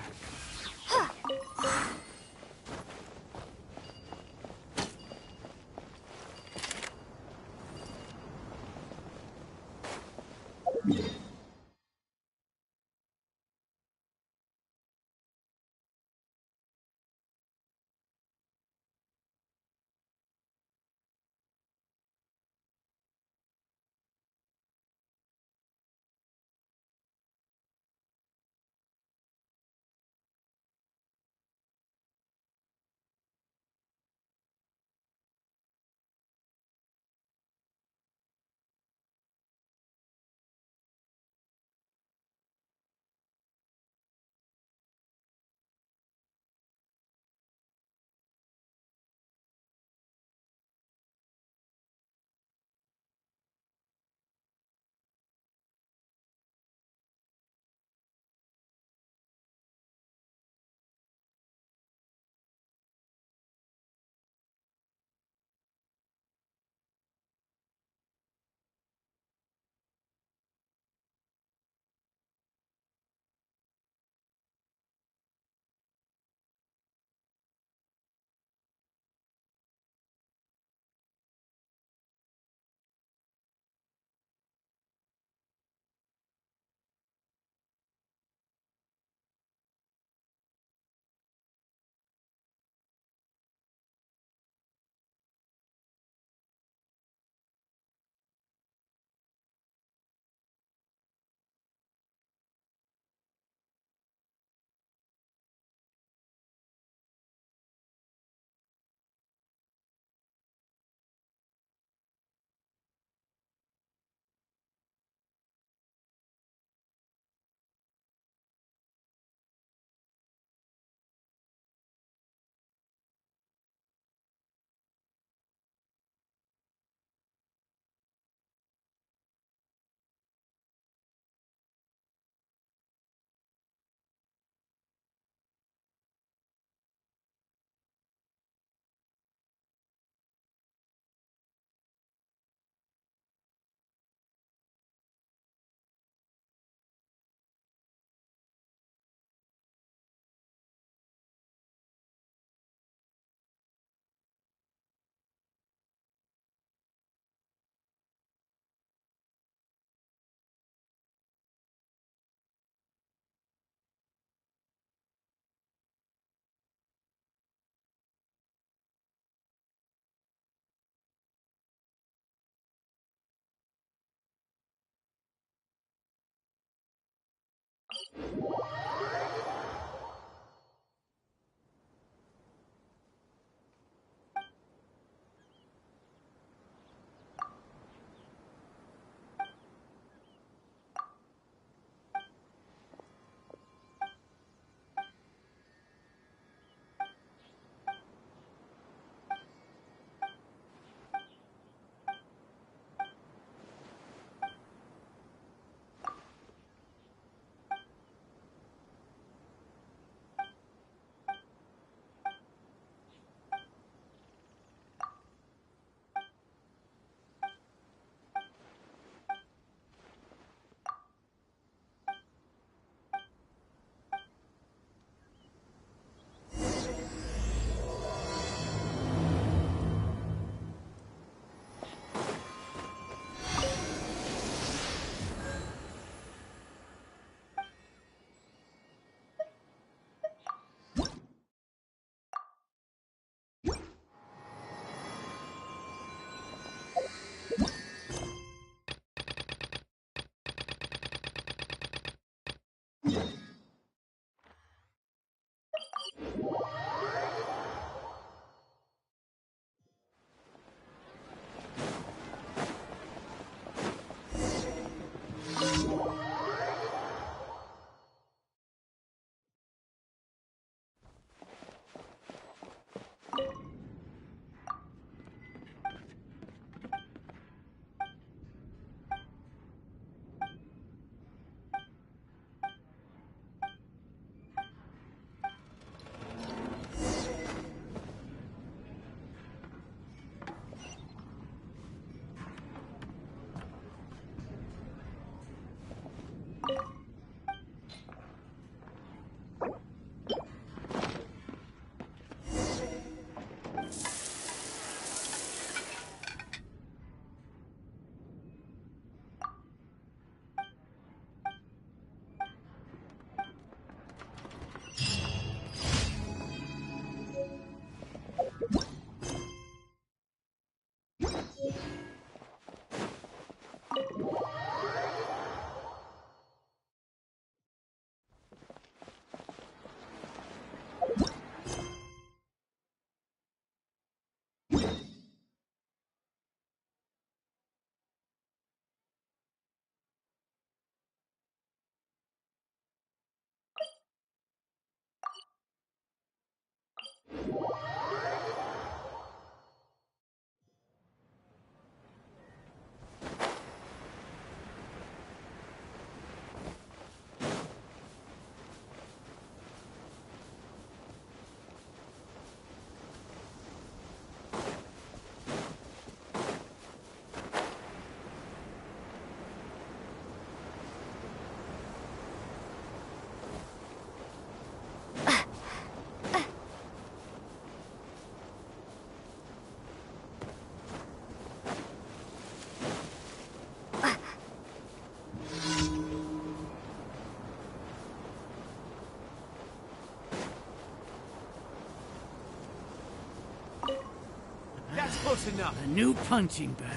That's close enough.
A new punching bag.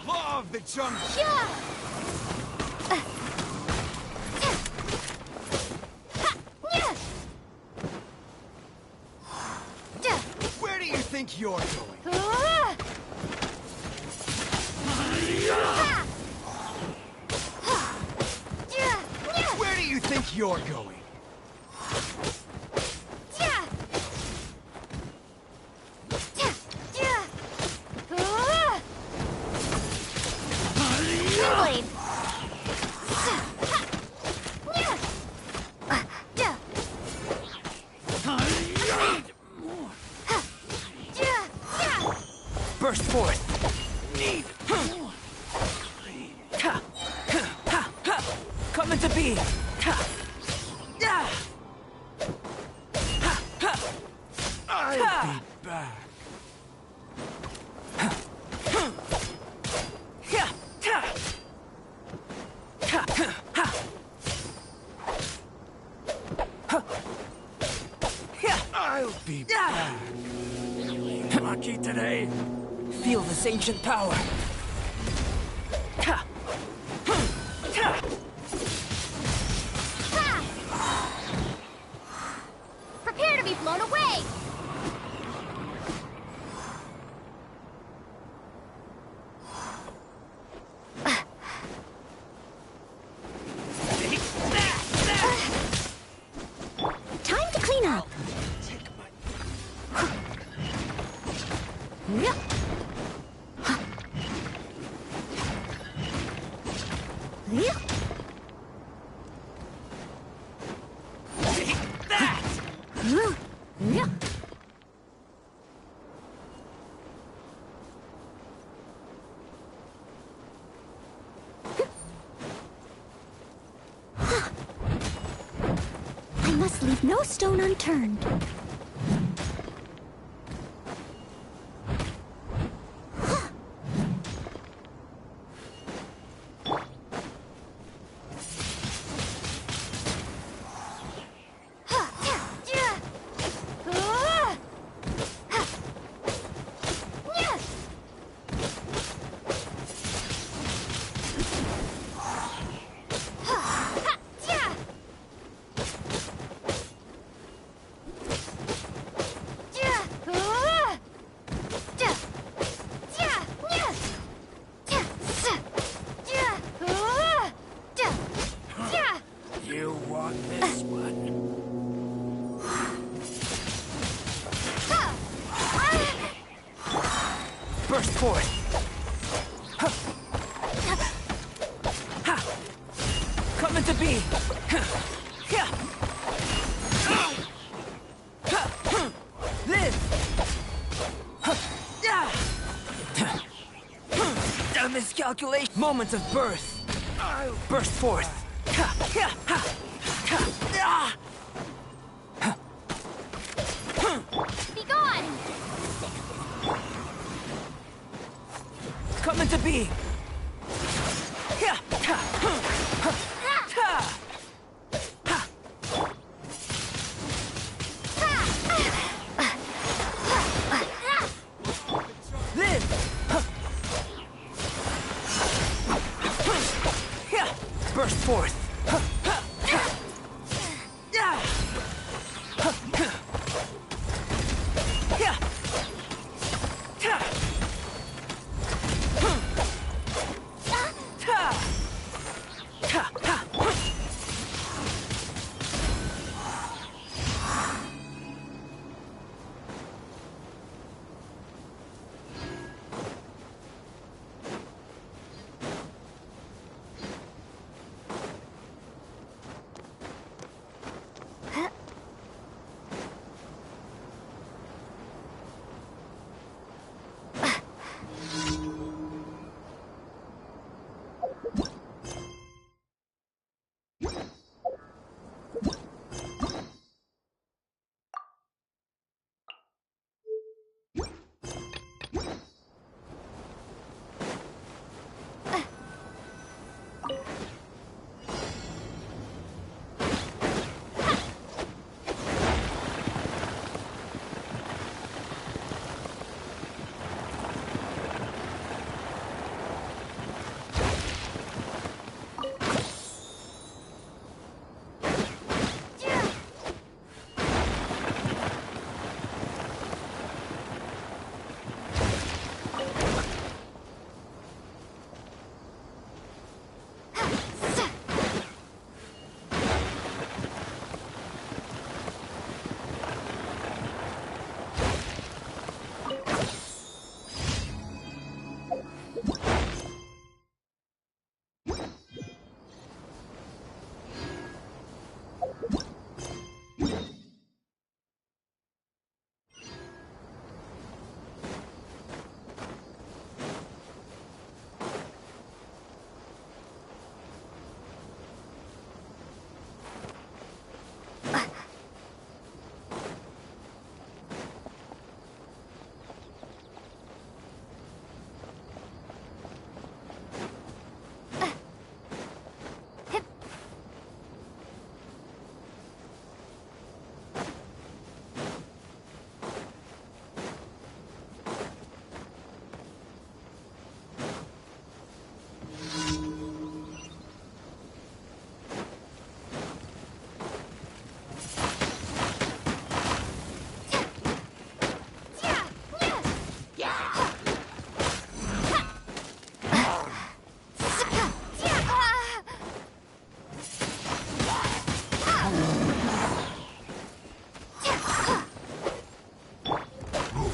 Law of the jungle. Where do you think you're going? Where do you think you're going?
Burst forth. Need. Come into being.
I'll be back. I'll be back. Lucky today.
Feel this ancient power.
I must leave no stone unturned.
Burst forth! Coming to be! Live! A miscalculation! Moments of birth! Burst forth!
Be gone!
Coming to be! Burst forth!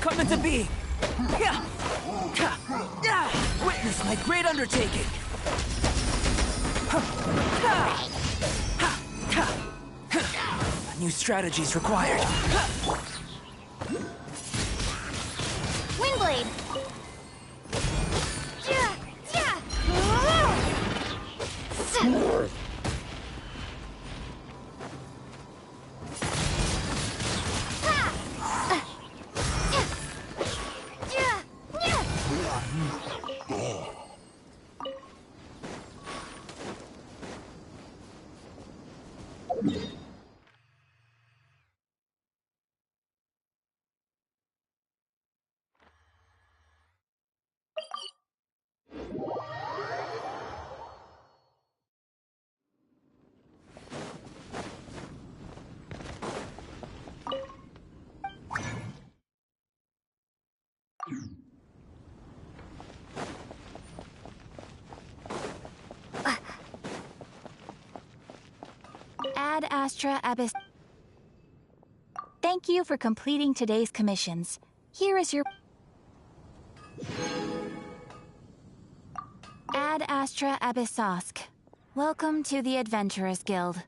Coming to be! Witness my great undertaking! New strategies required.
Windblade!
Ad Astra Abyss. Thank you for completing today's commissions. Here is your... Ad Astra Abyssosk. Welcome to the Adventurers Guild.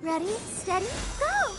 Ready, steady, go!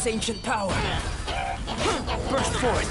this ancient power. Burst forth.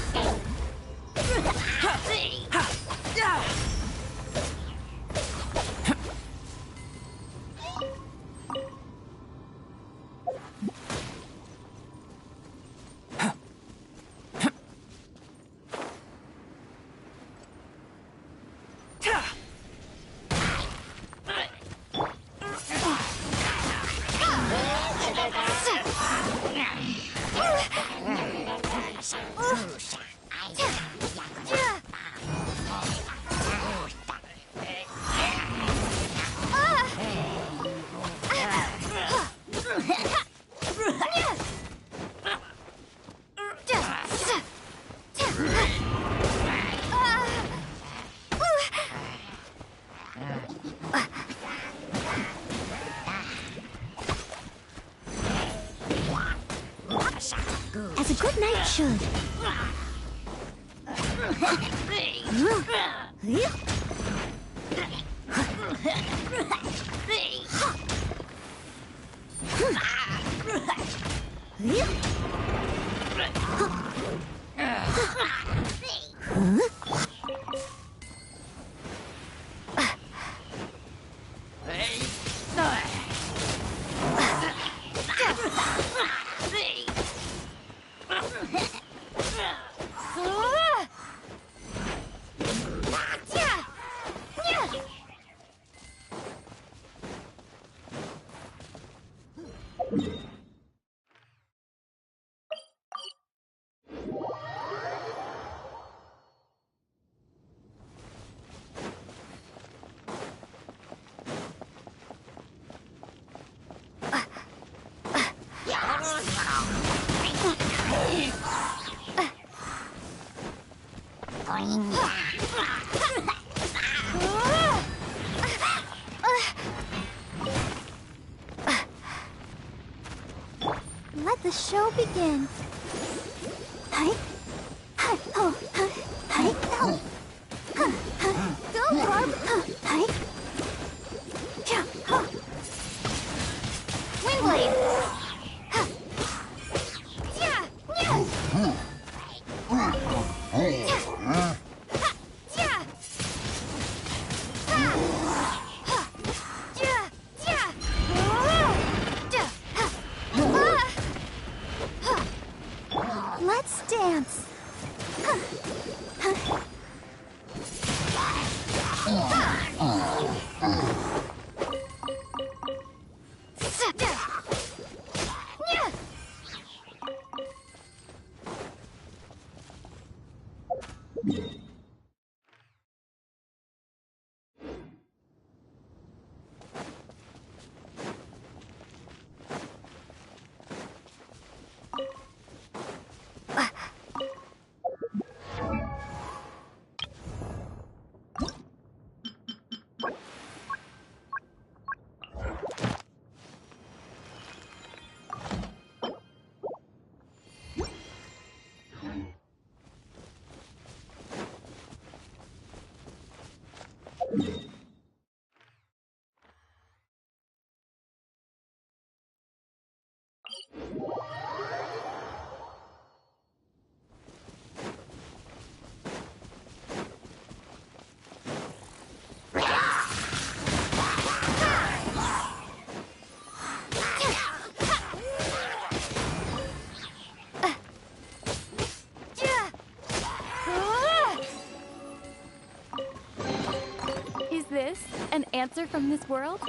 As a good knight should.
Let the show begin. Hi. Hi. Oh. Hi. Oh. Go, Barb. Hi. Yeah. Windblade. Yeah. Yeah. Let's dance.
Is this an answer from this world?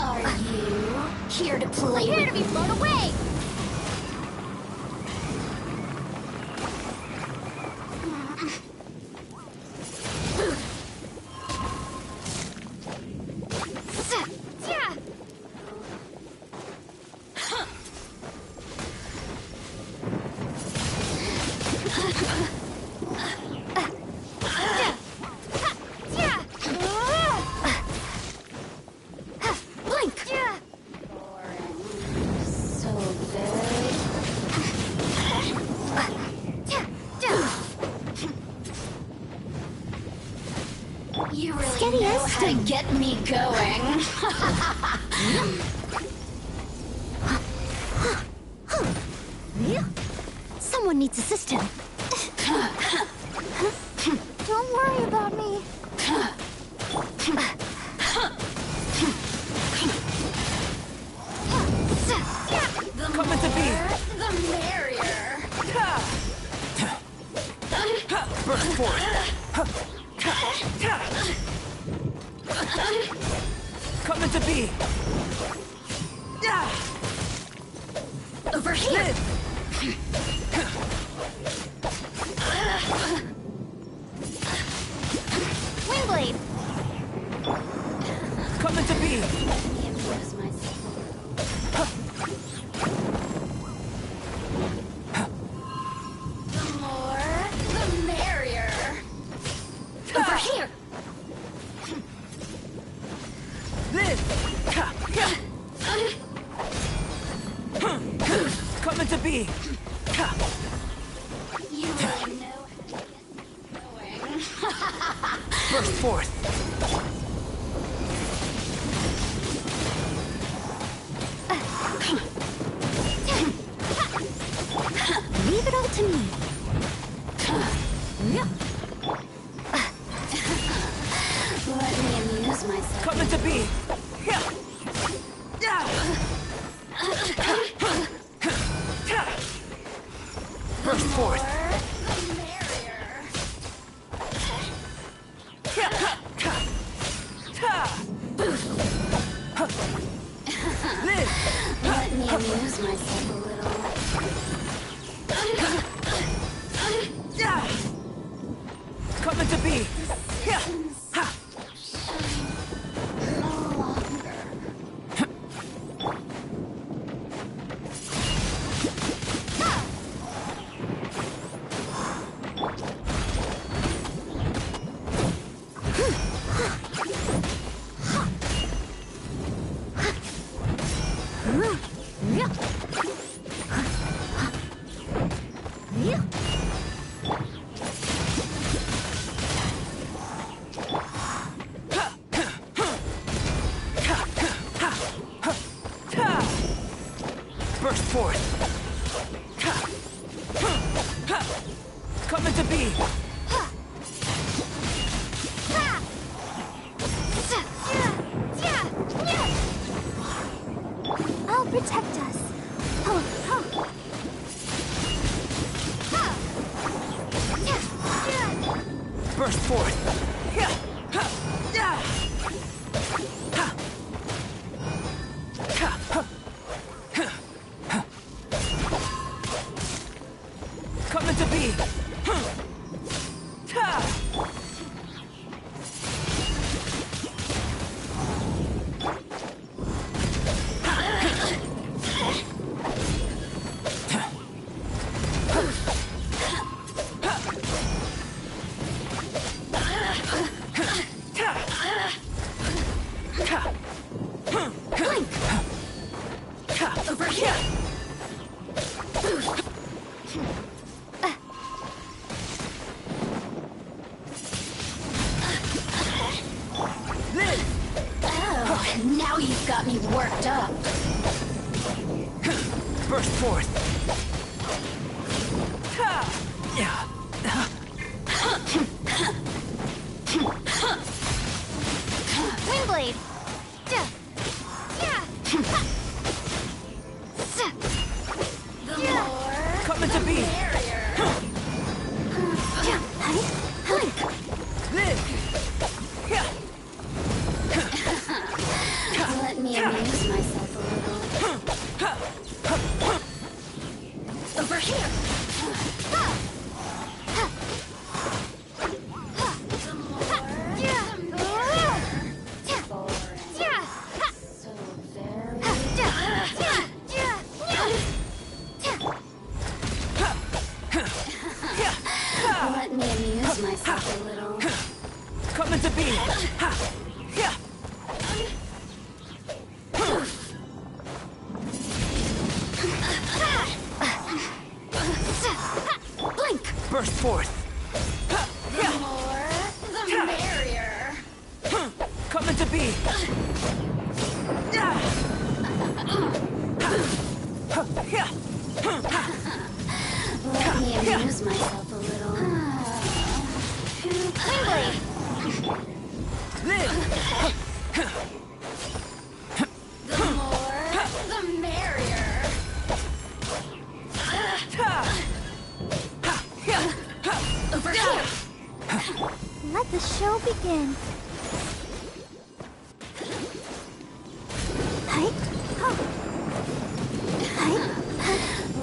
Are you here to play? Here to be blown away! You really know how to get me going. Someone needs assistance.
Don't worry about me.
Coming to be.
The merrier.
Burst forth. Coming to be.
Over here.
Windblade.
Coming to be.
The more, the merrier. Over here.
Live. Coming to be.
You really know how to get me going.
Burst forth.
Leave it all to me. Let me amuse myself.
Coming to be. Burst forth.
The merrier.
Live.
Let me amuse myself a little.
Coming to be.
No longer.
Burst forth. Coming to be.
I'll protect us.
Burst forth. Coming to be.
got me worked up.
Burst forth.
Windblade!
Coming to be!
Let me amuse myself a little. Over here! Let me amuse myself a little.
Coming to be!
Blink!
Burst forth!
The more, the merrier.
Coming to be!
Let me amuse myself a little.
Windblade!
Live!
The more, the merrier. Over here.
Let the show begin.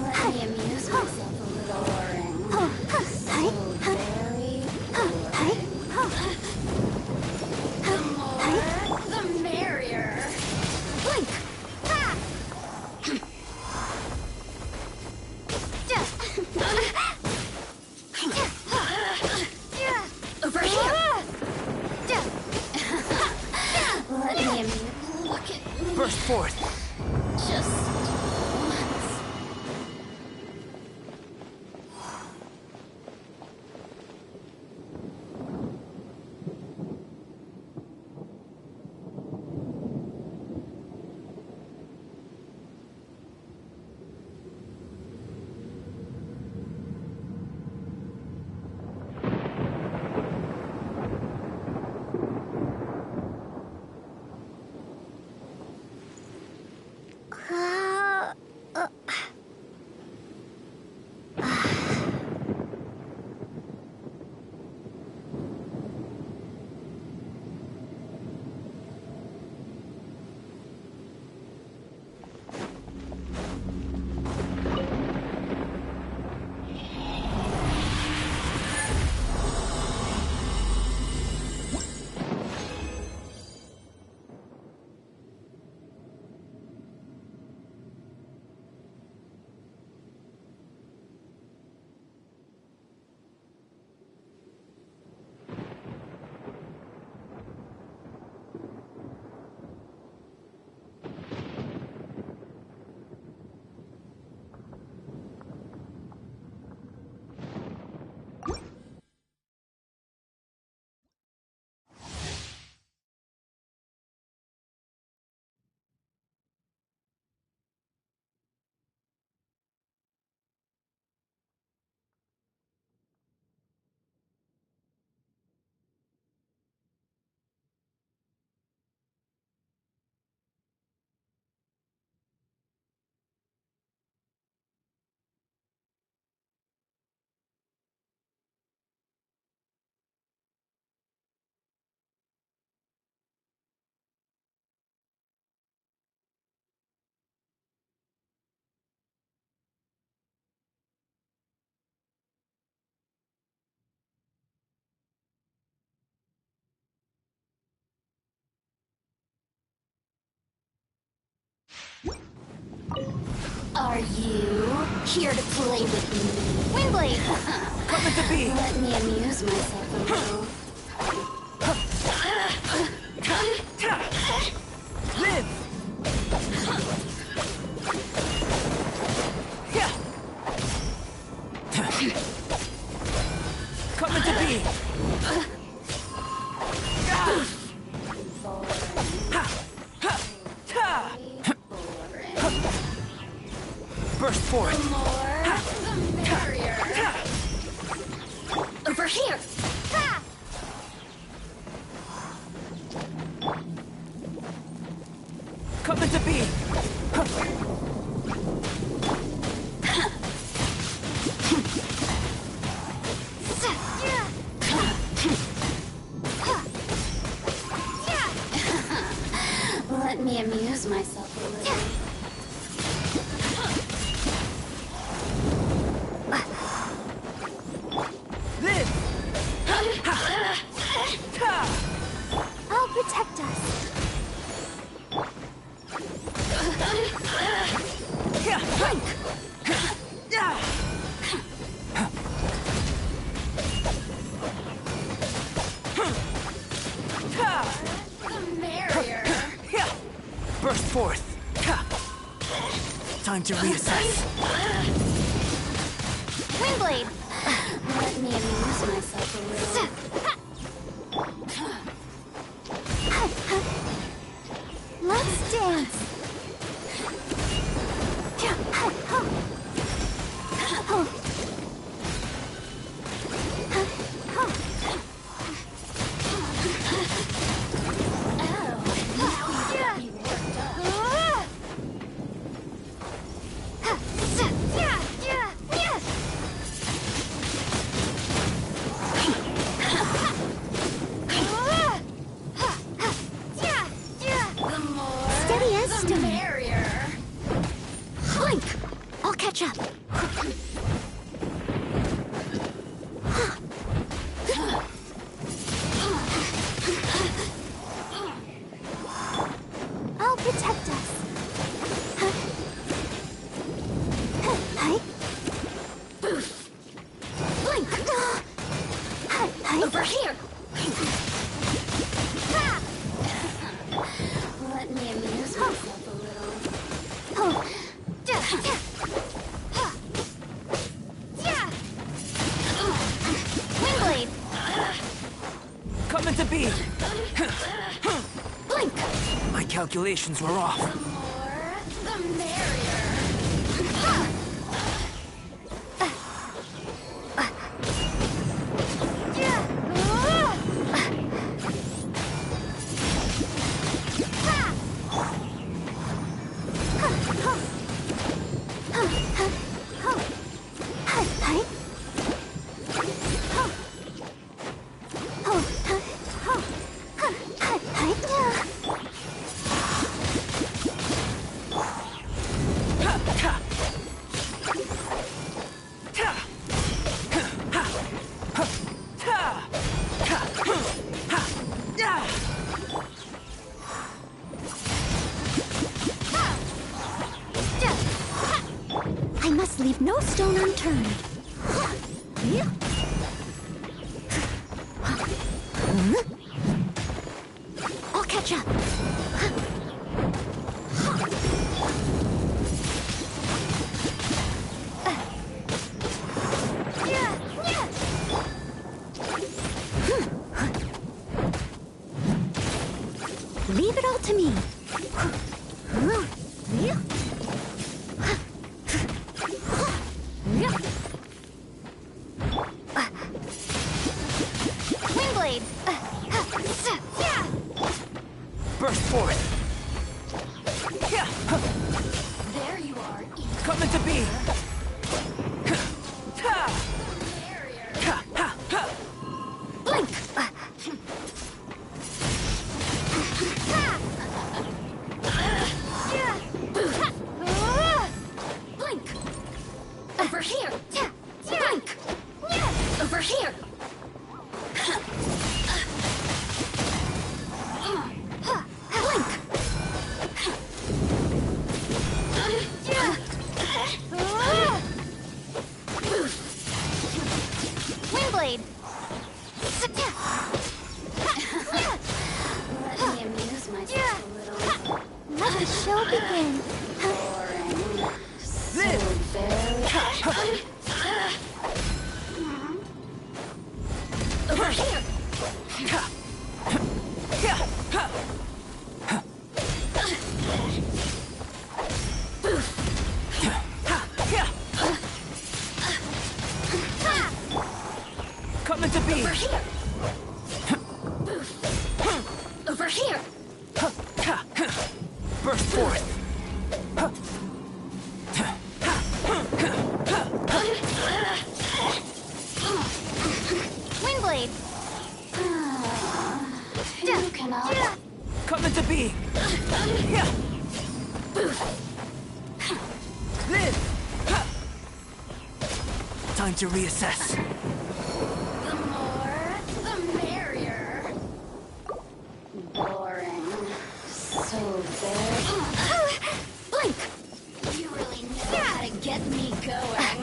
Let me amuse myself a little. The more, the merrier. Blink. Over here. Let me amuse. Look at me.
Burst forth!
Just once. Are you here to play with me?
Windblade!
Coming to be!
Let me amuse myself a little.
Live! Coming to be! forth.
The more, the merrier. Over here.
Come into being.
Let me amuse myself a little.
I'll protect us.
The merrier.
Burst forth. Time to reassess.
Windblade.
Let me amuse myself a little.
Let's dance. Steady as
The
stone.
merrier.
Blink. I'll catch up. I'll protect us. Hi.
Boof.
Blink. Hi.
Over here. Let me amuse myself a little.
Windblade.
Come into being.
Blink.
My calculations were off.
The more, the merrier.
I must leave no stone unturned. I'll catch up. Leave it all to me. Windblade.
Burst forth.
There you are.
Come into being.
Blink.
Blink. Over here. Blink. Over here.
Blink. Windblade.
Let me amuse myself a little.
Let the show begin.
Boring. So very. Over here.
Burst forth!
Windblade!
Who can I?
Come into being! Yeah. Live! Time to reassess.
The more, the merrier. Boring. So very... Blink! You really know how to get me going.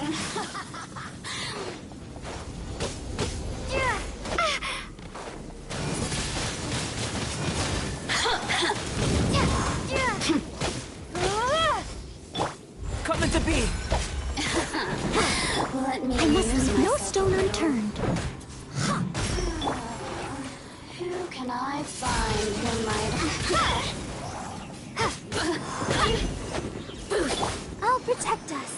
Come into being!
Let me
I must
use
leave no
myself
stone
alone.
unturned.
Who can I find who might...
I'll protect us.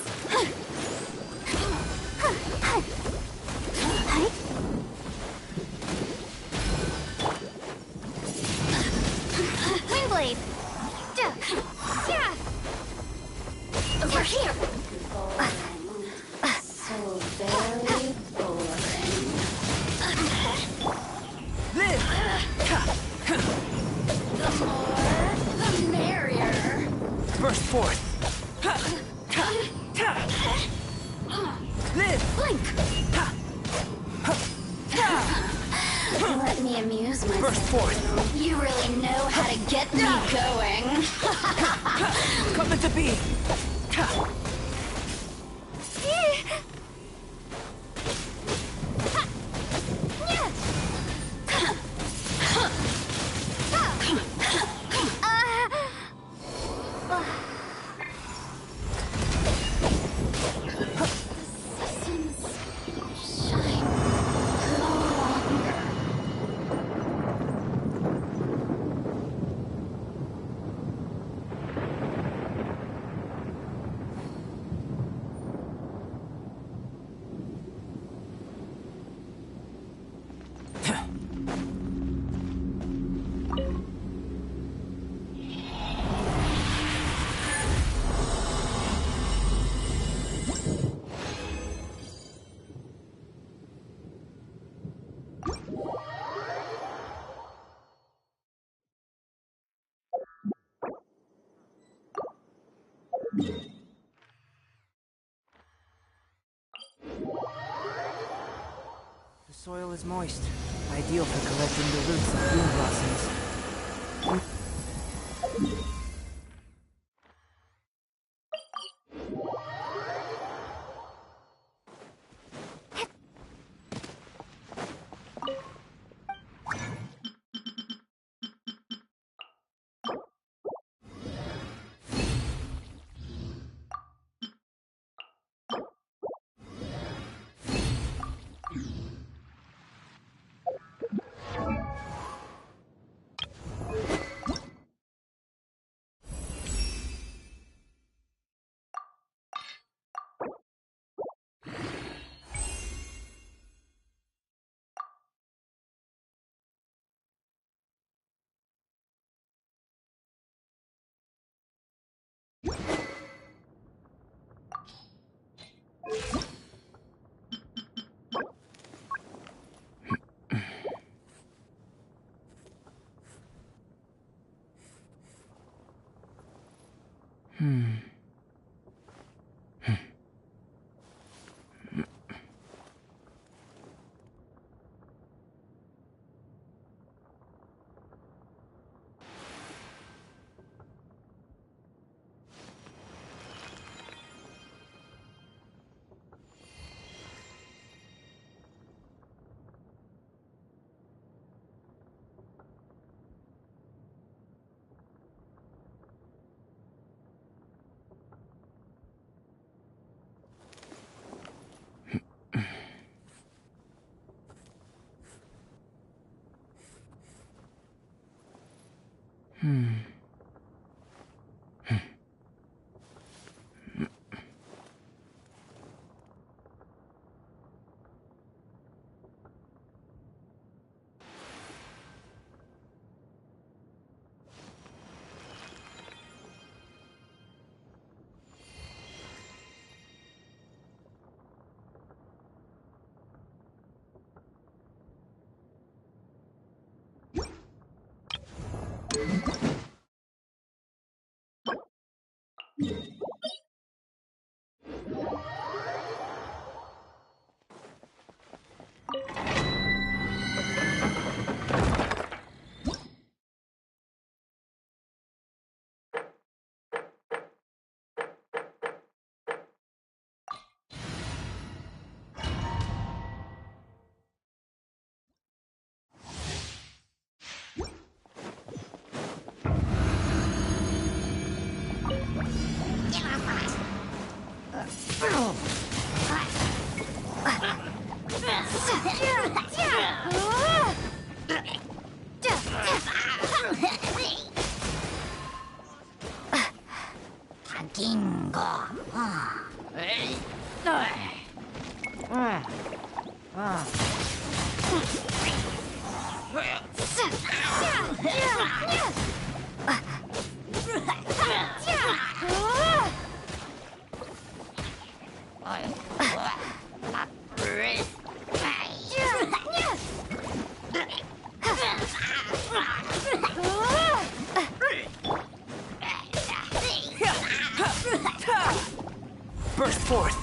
Windblade!
Over here.
So very boring.
Live!
The more, the merrier.
Burst forth! Live!
Blink! Let me amuse myself.
Burst forth!
You really know how to get me going.
Come into being! The soil is moist, ideal for collecting the roots of bloom blossoms. Burst forth!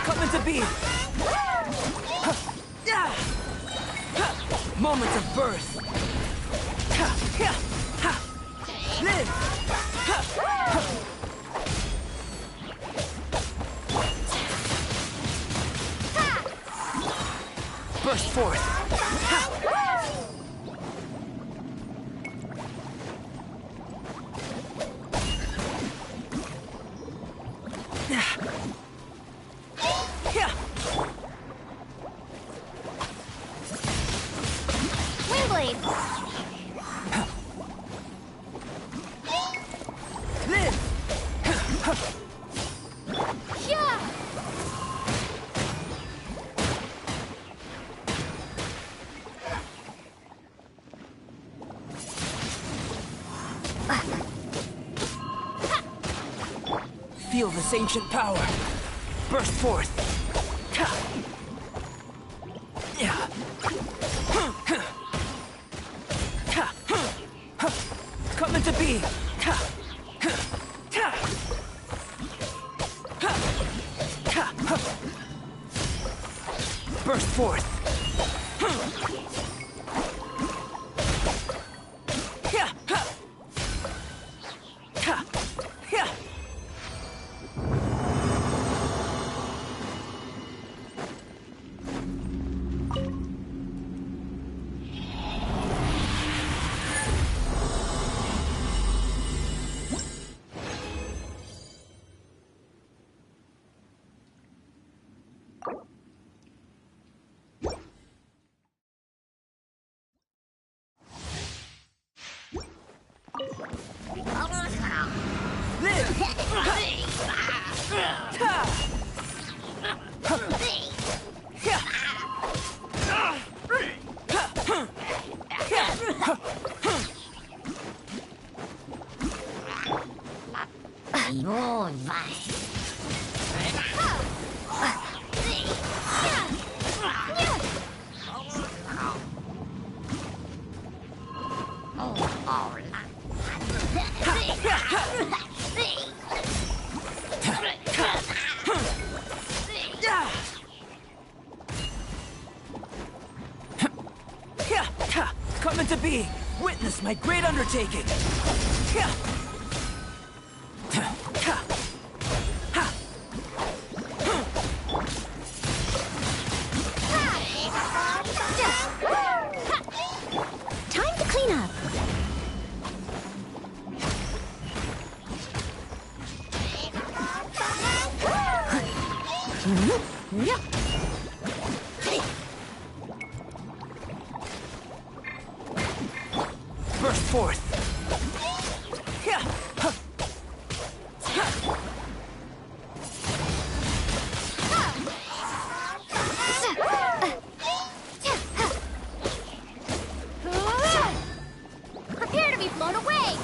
Coming to be! Moments of birth! Live! Burst forth!
Windblade!
Live! Feel this ancient power. Burst forth. Coming to be. Burst forth. Coming to be. Witness my great undertaking.
Time to clean up.
Burst forth.
Prepare to be blown away.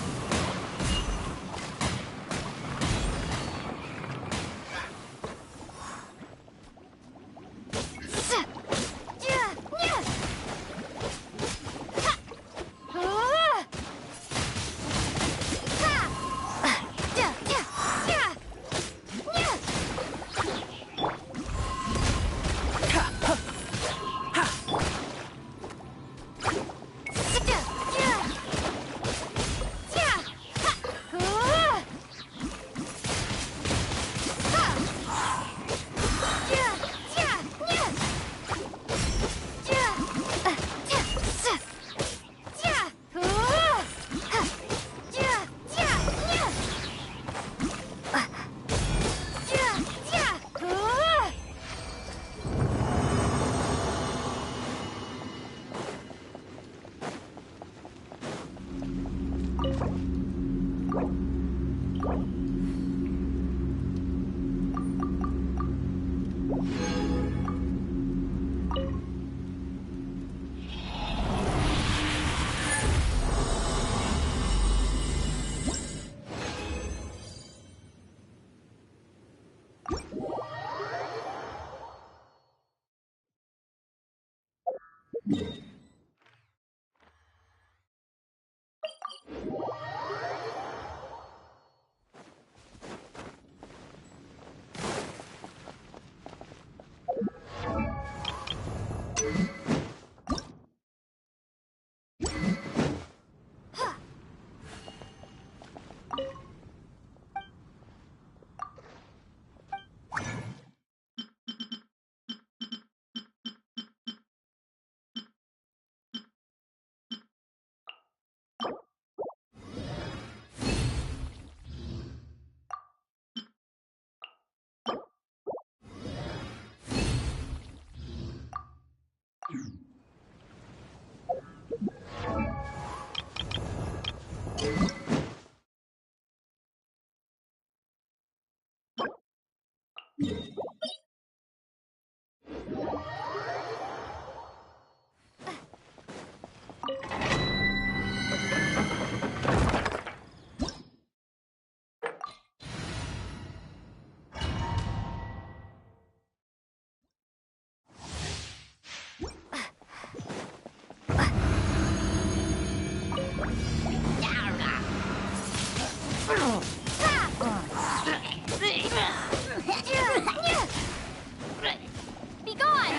Be gone!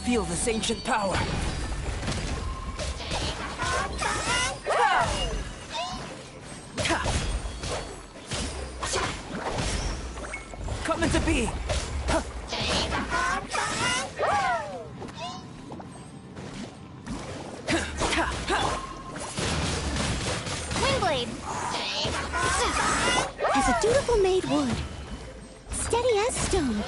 Feel this ancient power. Coming to be.
Windblade!
As a dutiful maid would. Steady as stone.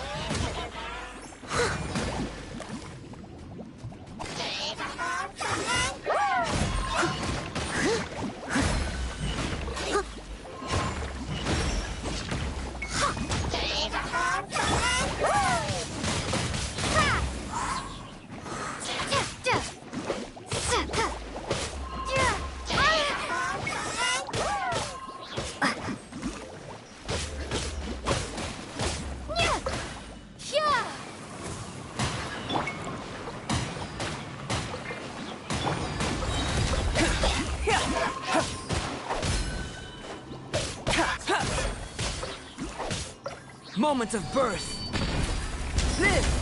Moments of birth. Live!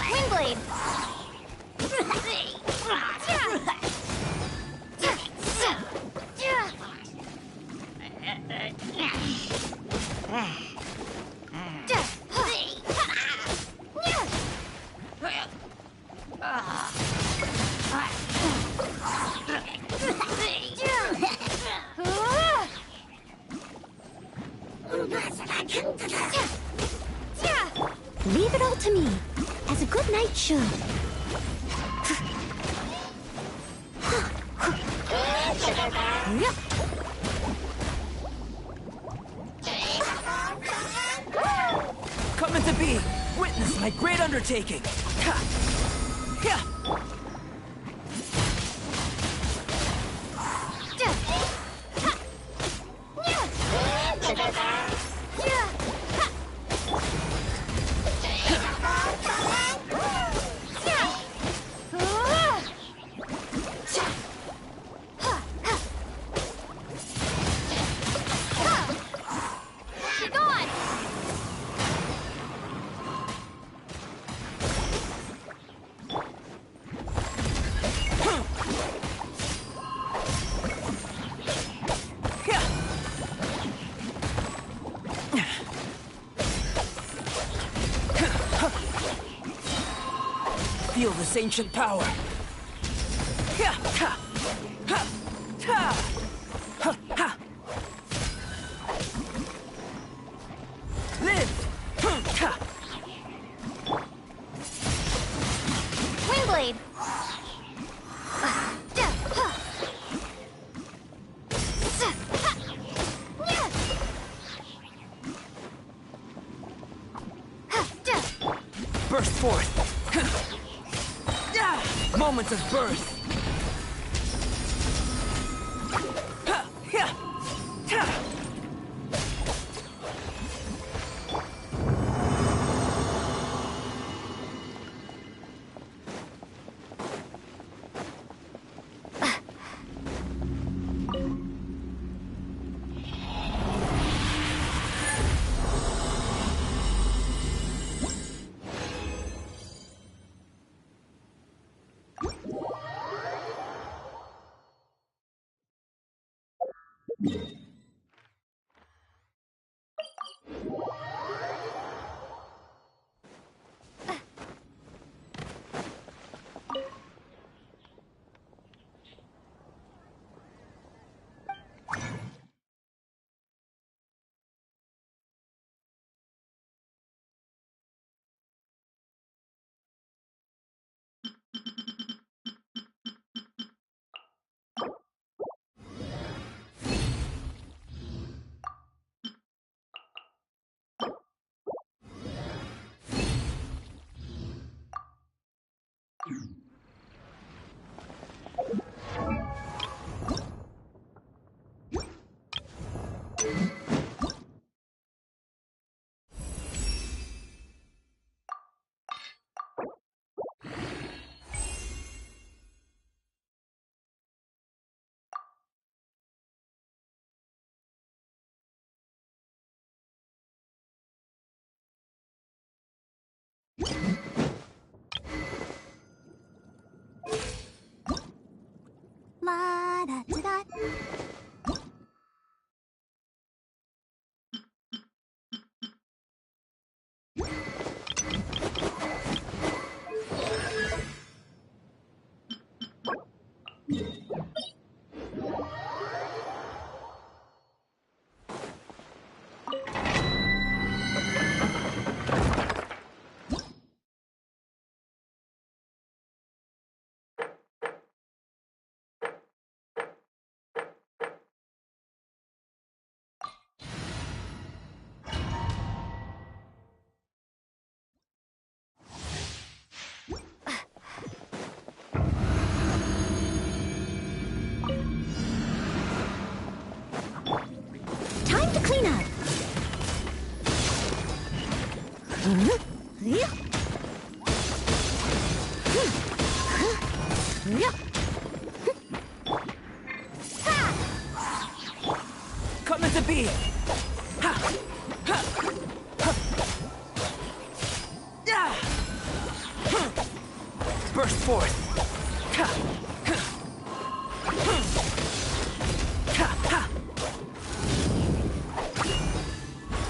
Windblade!
Leave it all to me, as a good knight should.
Coming to be. Witness my great undertaking. Feel this ancient power. Live!
Windblade!
Burst forth! Moments of birth!
La da da da.
Time to clean up.
Come into being! Burst forth!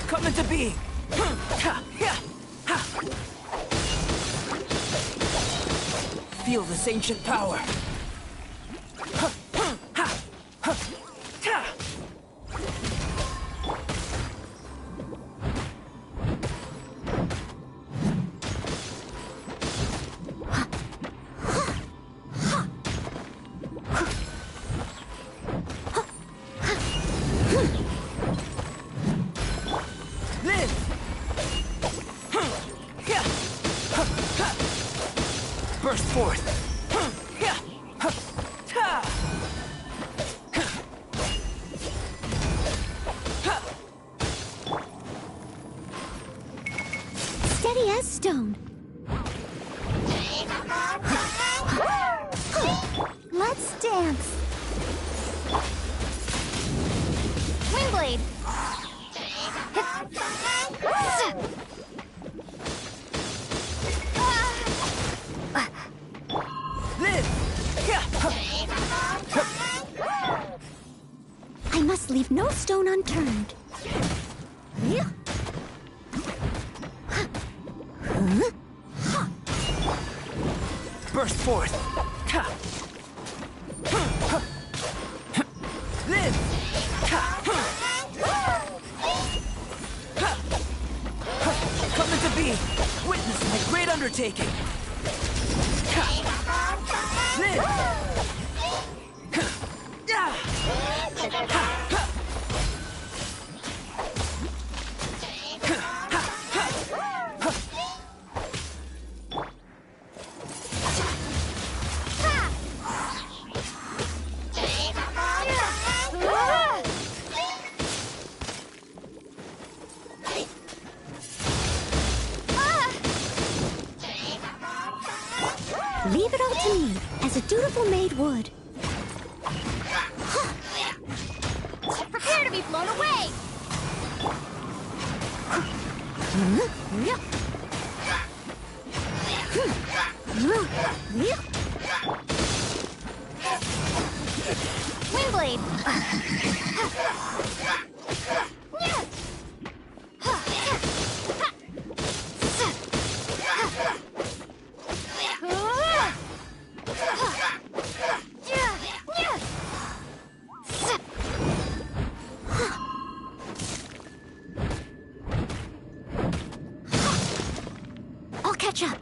Come into being! Feel this ancient power! Burst forth!
Steady as stone. Let's dance.
Windblade!
I must leave no stone unturned.
forth. Live! Coming to be! Witness my great undertaking! Live!
Leave it all to me, as a dutiful maid would.
Prepare to be blown away! Windblade!
I'll catch up.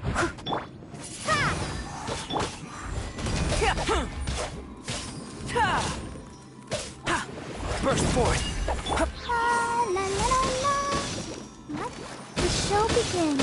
Burst forth!
La la la la. Let the show begin.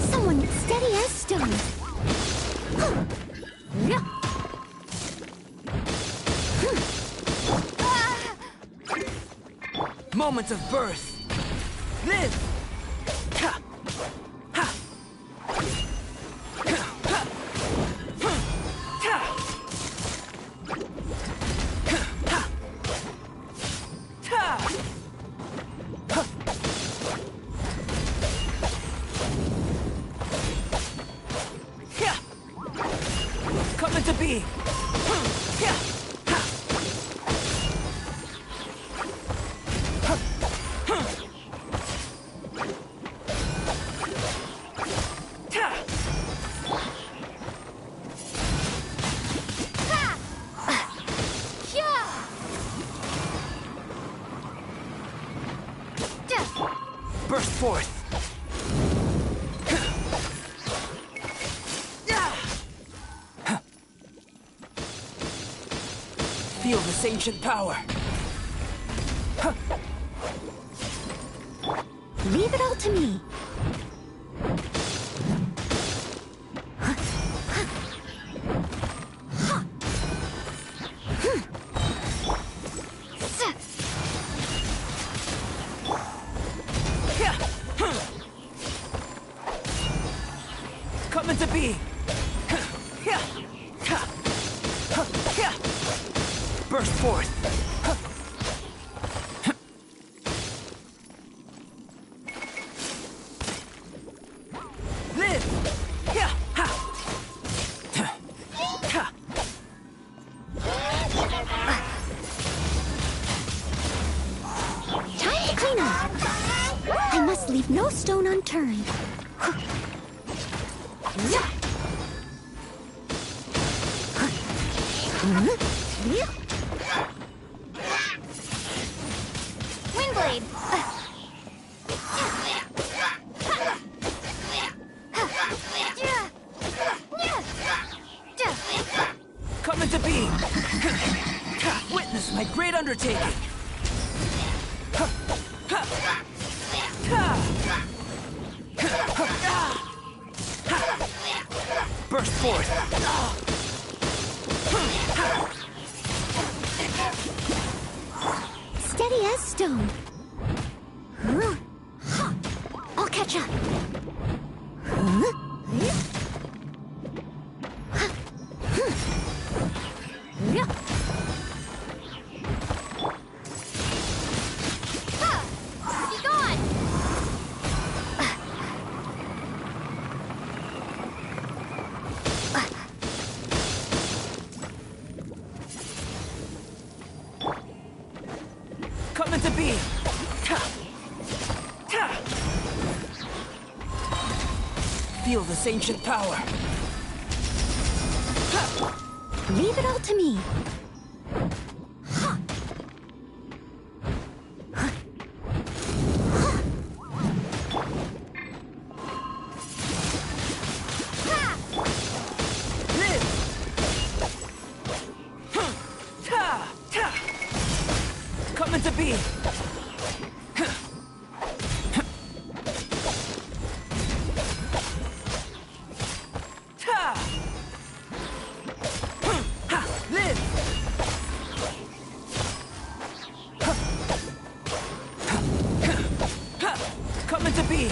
Someone steady as stone.
Moments of birth! Live! Ha! Ha! Coming to be! Burst forth! Feel this ancient power!
Leave it all to me.
Coming to be! Burst forth! Live!
Time to clean up. I must leave no stone unturned.
Windblade!
undertaking! Burst forth!
Steady as stone. I'll catch up. Be gone!
Coming to be! Feel this ancient power!
Leave it all to me.
Coming to be! Coming to be!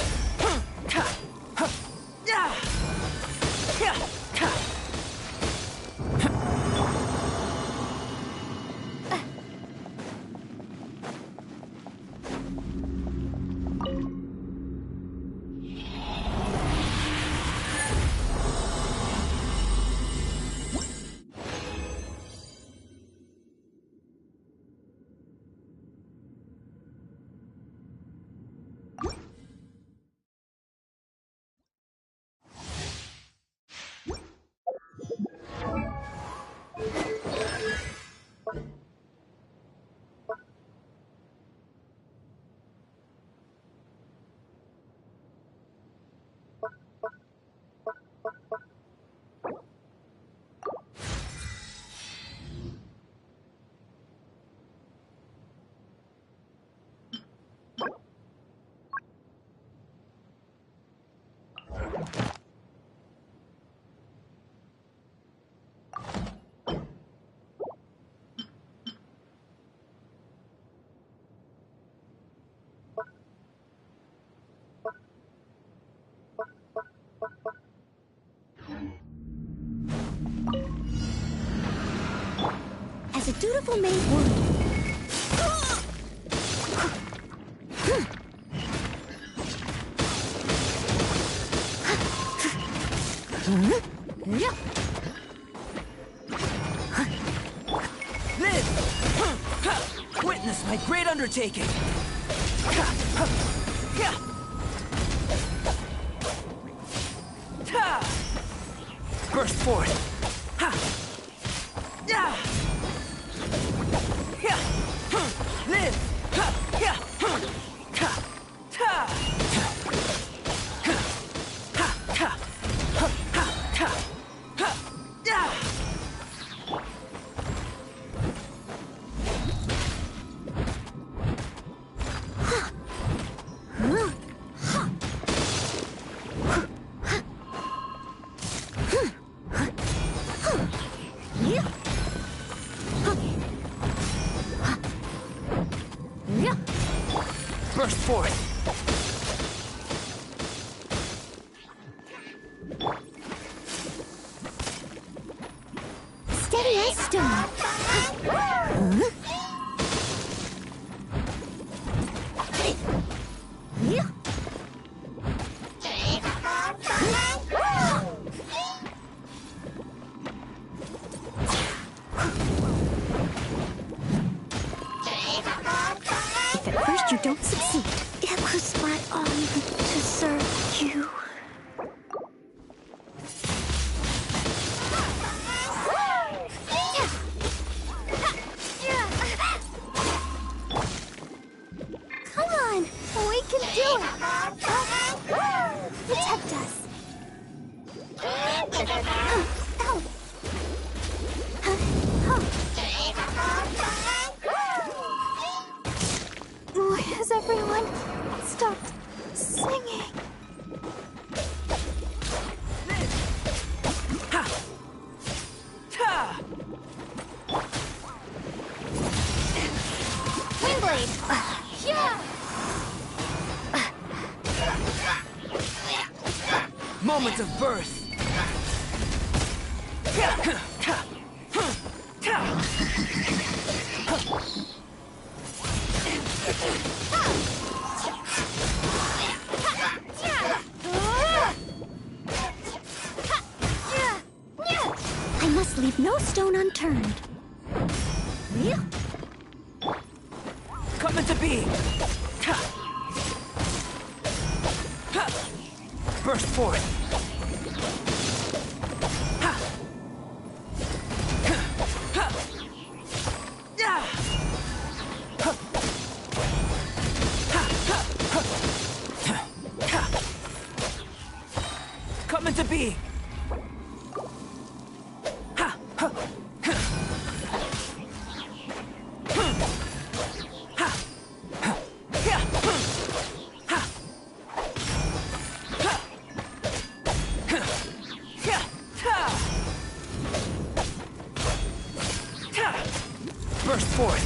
As a dutiful maid would.
Live! Witness my great undertaking! Burst forth! Live! Burst forth!
Steady as stone.
If at first you don't succeed, it was my honor to serve you.
Come on, we can do it. Protect us. Ow. Everyone stopped singing. Windblade! Yeah!
Moments of birth.
I must leave no stone unturned.
Come into being. Burst forth. Come into being. Burst forth.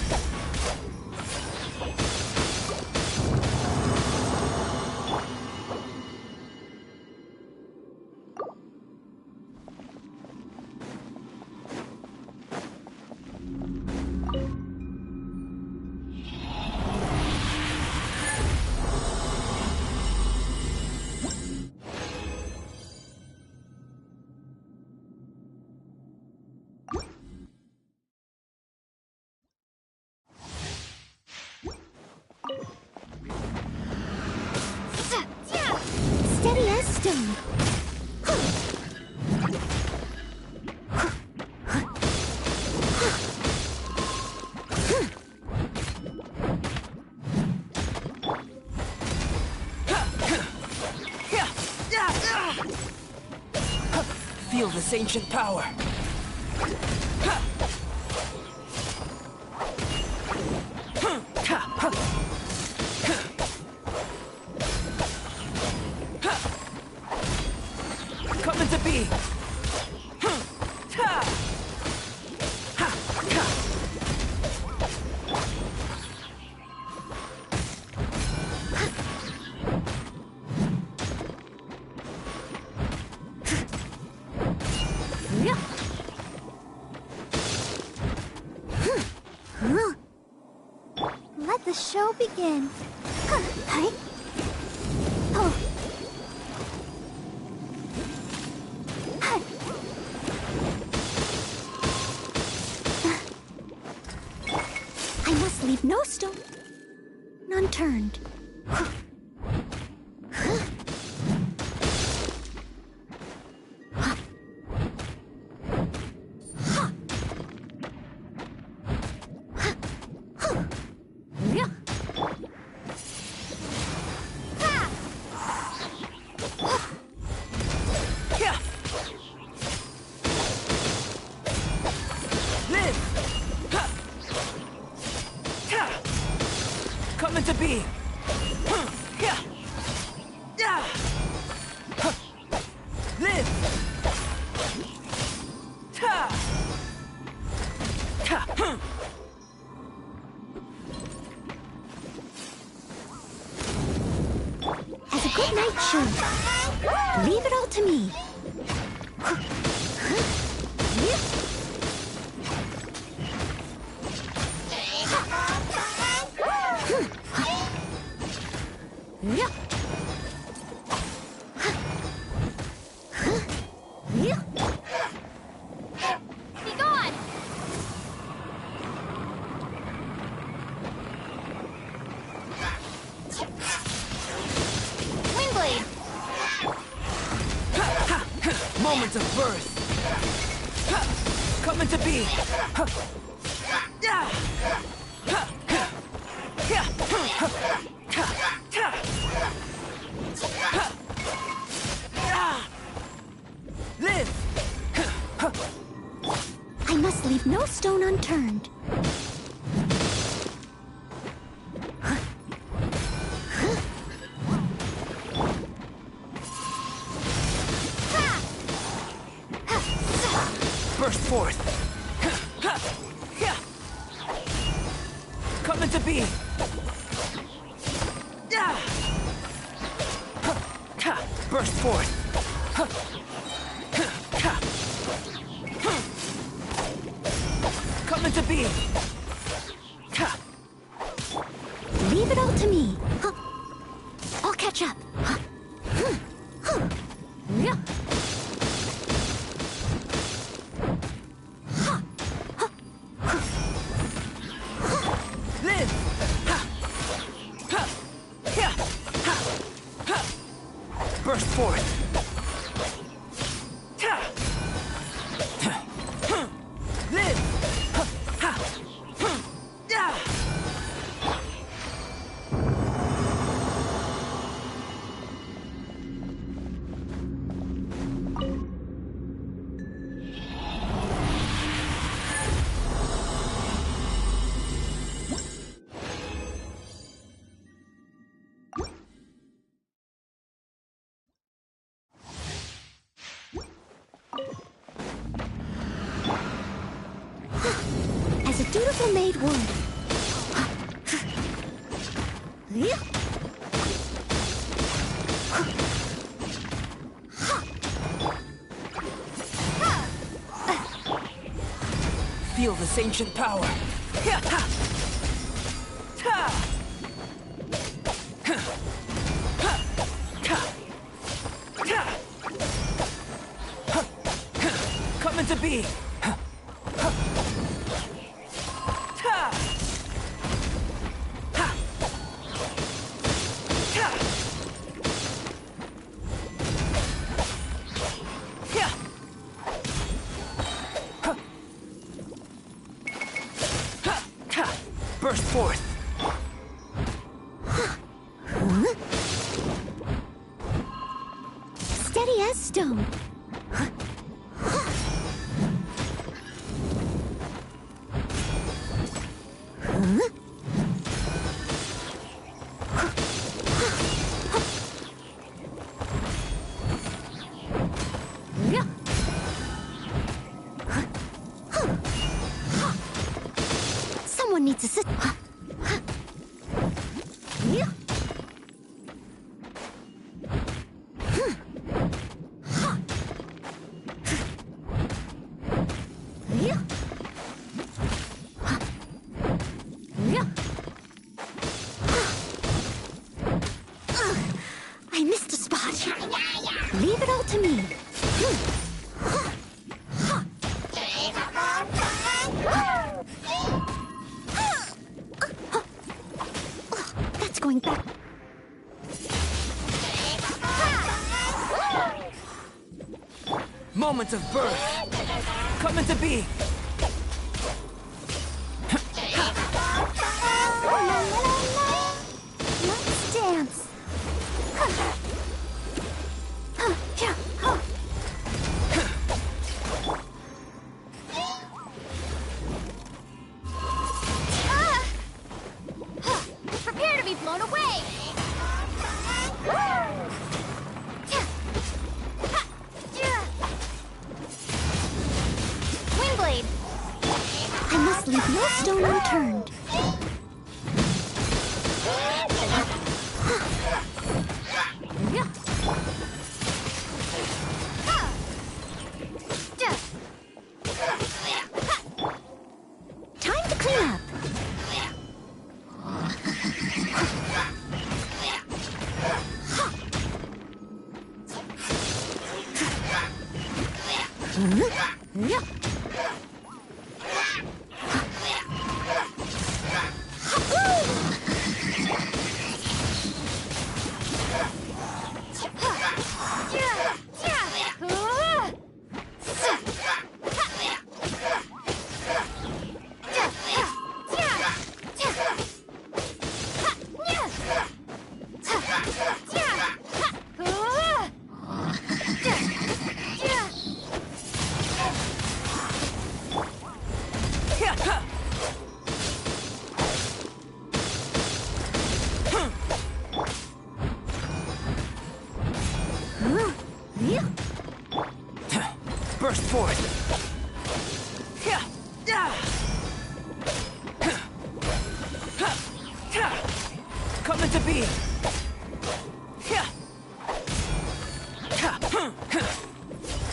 Steady as stone.
Feel this ancient power. Come into being.
Let the show begin. Hi. Oh.
I must leave no stone unturned.
Come into being. Live.
As a good knight should. Leave it all to me.
Be gone! Windblade!
Moments of birth. Come into being. Live.
I must leave no stone unturned.
forth. Coming to be. Burst forth. Coming to be.
Leave it all to me. I'll catch up.
Live. Burst forth. Live.
As a dutiful maid would.
Feel this ancient power. Coming to be. Burst forth.
Steady as stone. Someone needs to sit. I missed a spot. Leave it all to me. That's going back.
Moments of birth. Coming to be.
Let's dance.
Prepare to be blown away! Windblade!
I must leave no stone unturned. Time to clean up.
Burst forth. Come into being!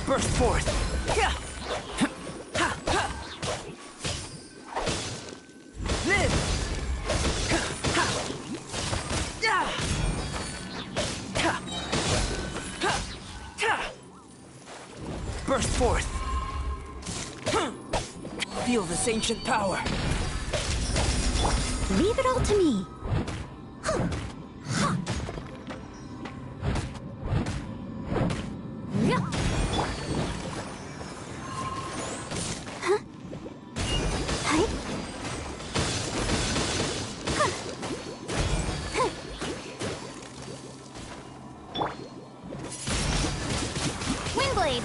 Burst forth! Live! Burst forth! Feel this ancient power!
Leave it all to me.
Windblade!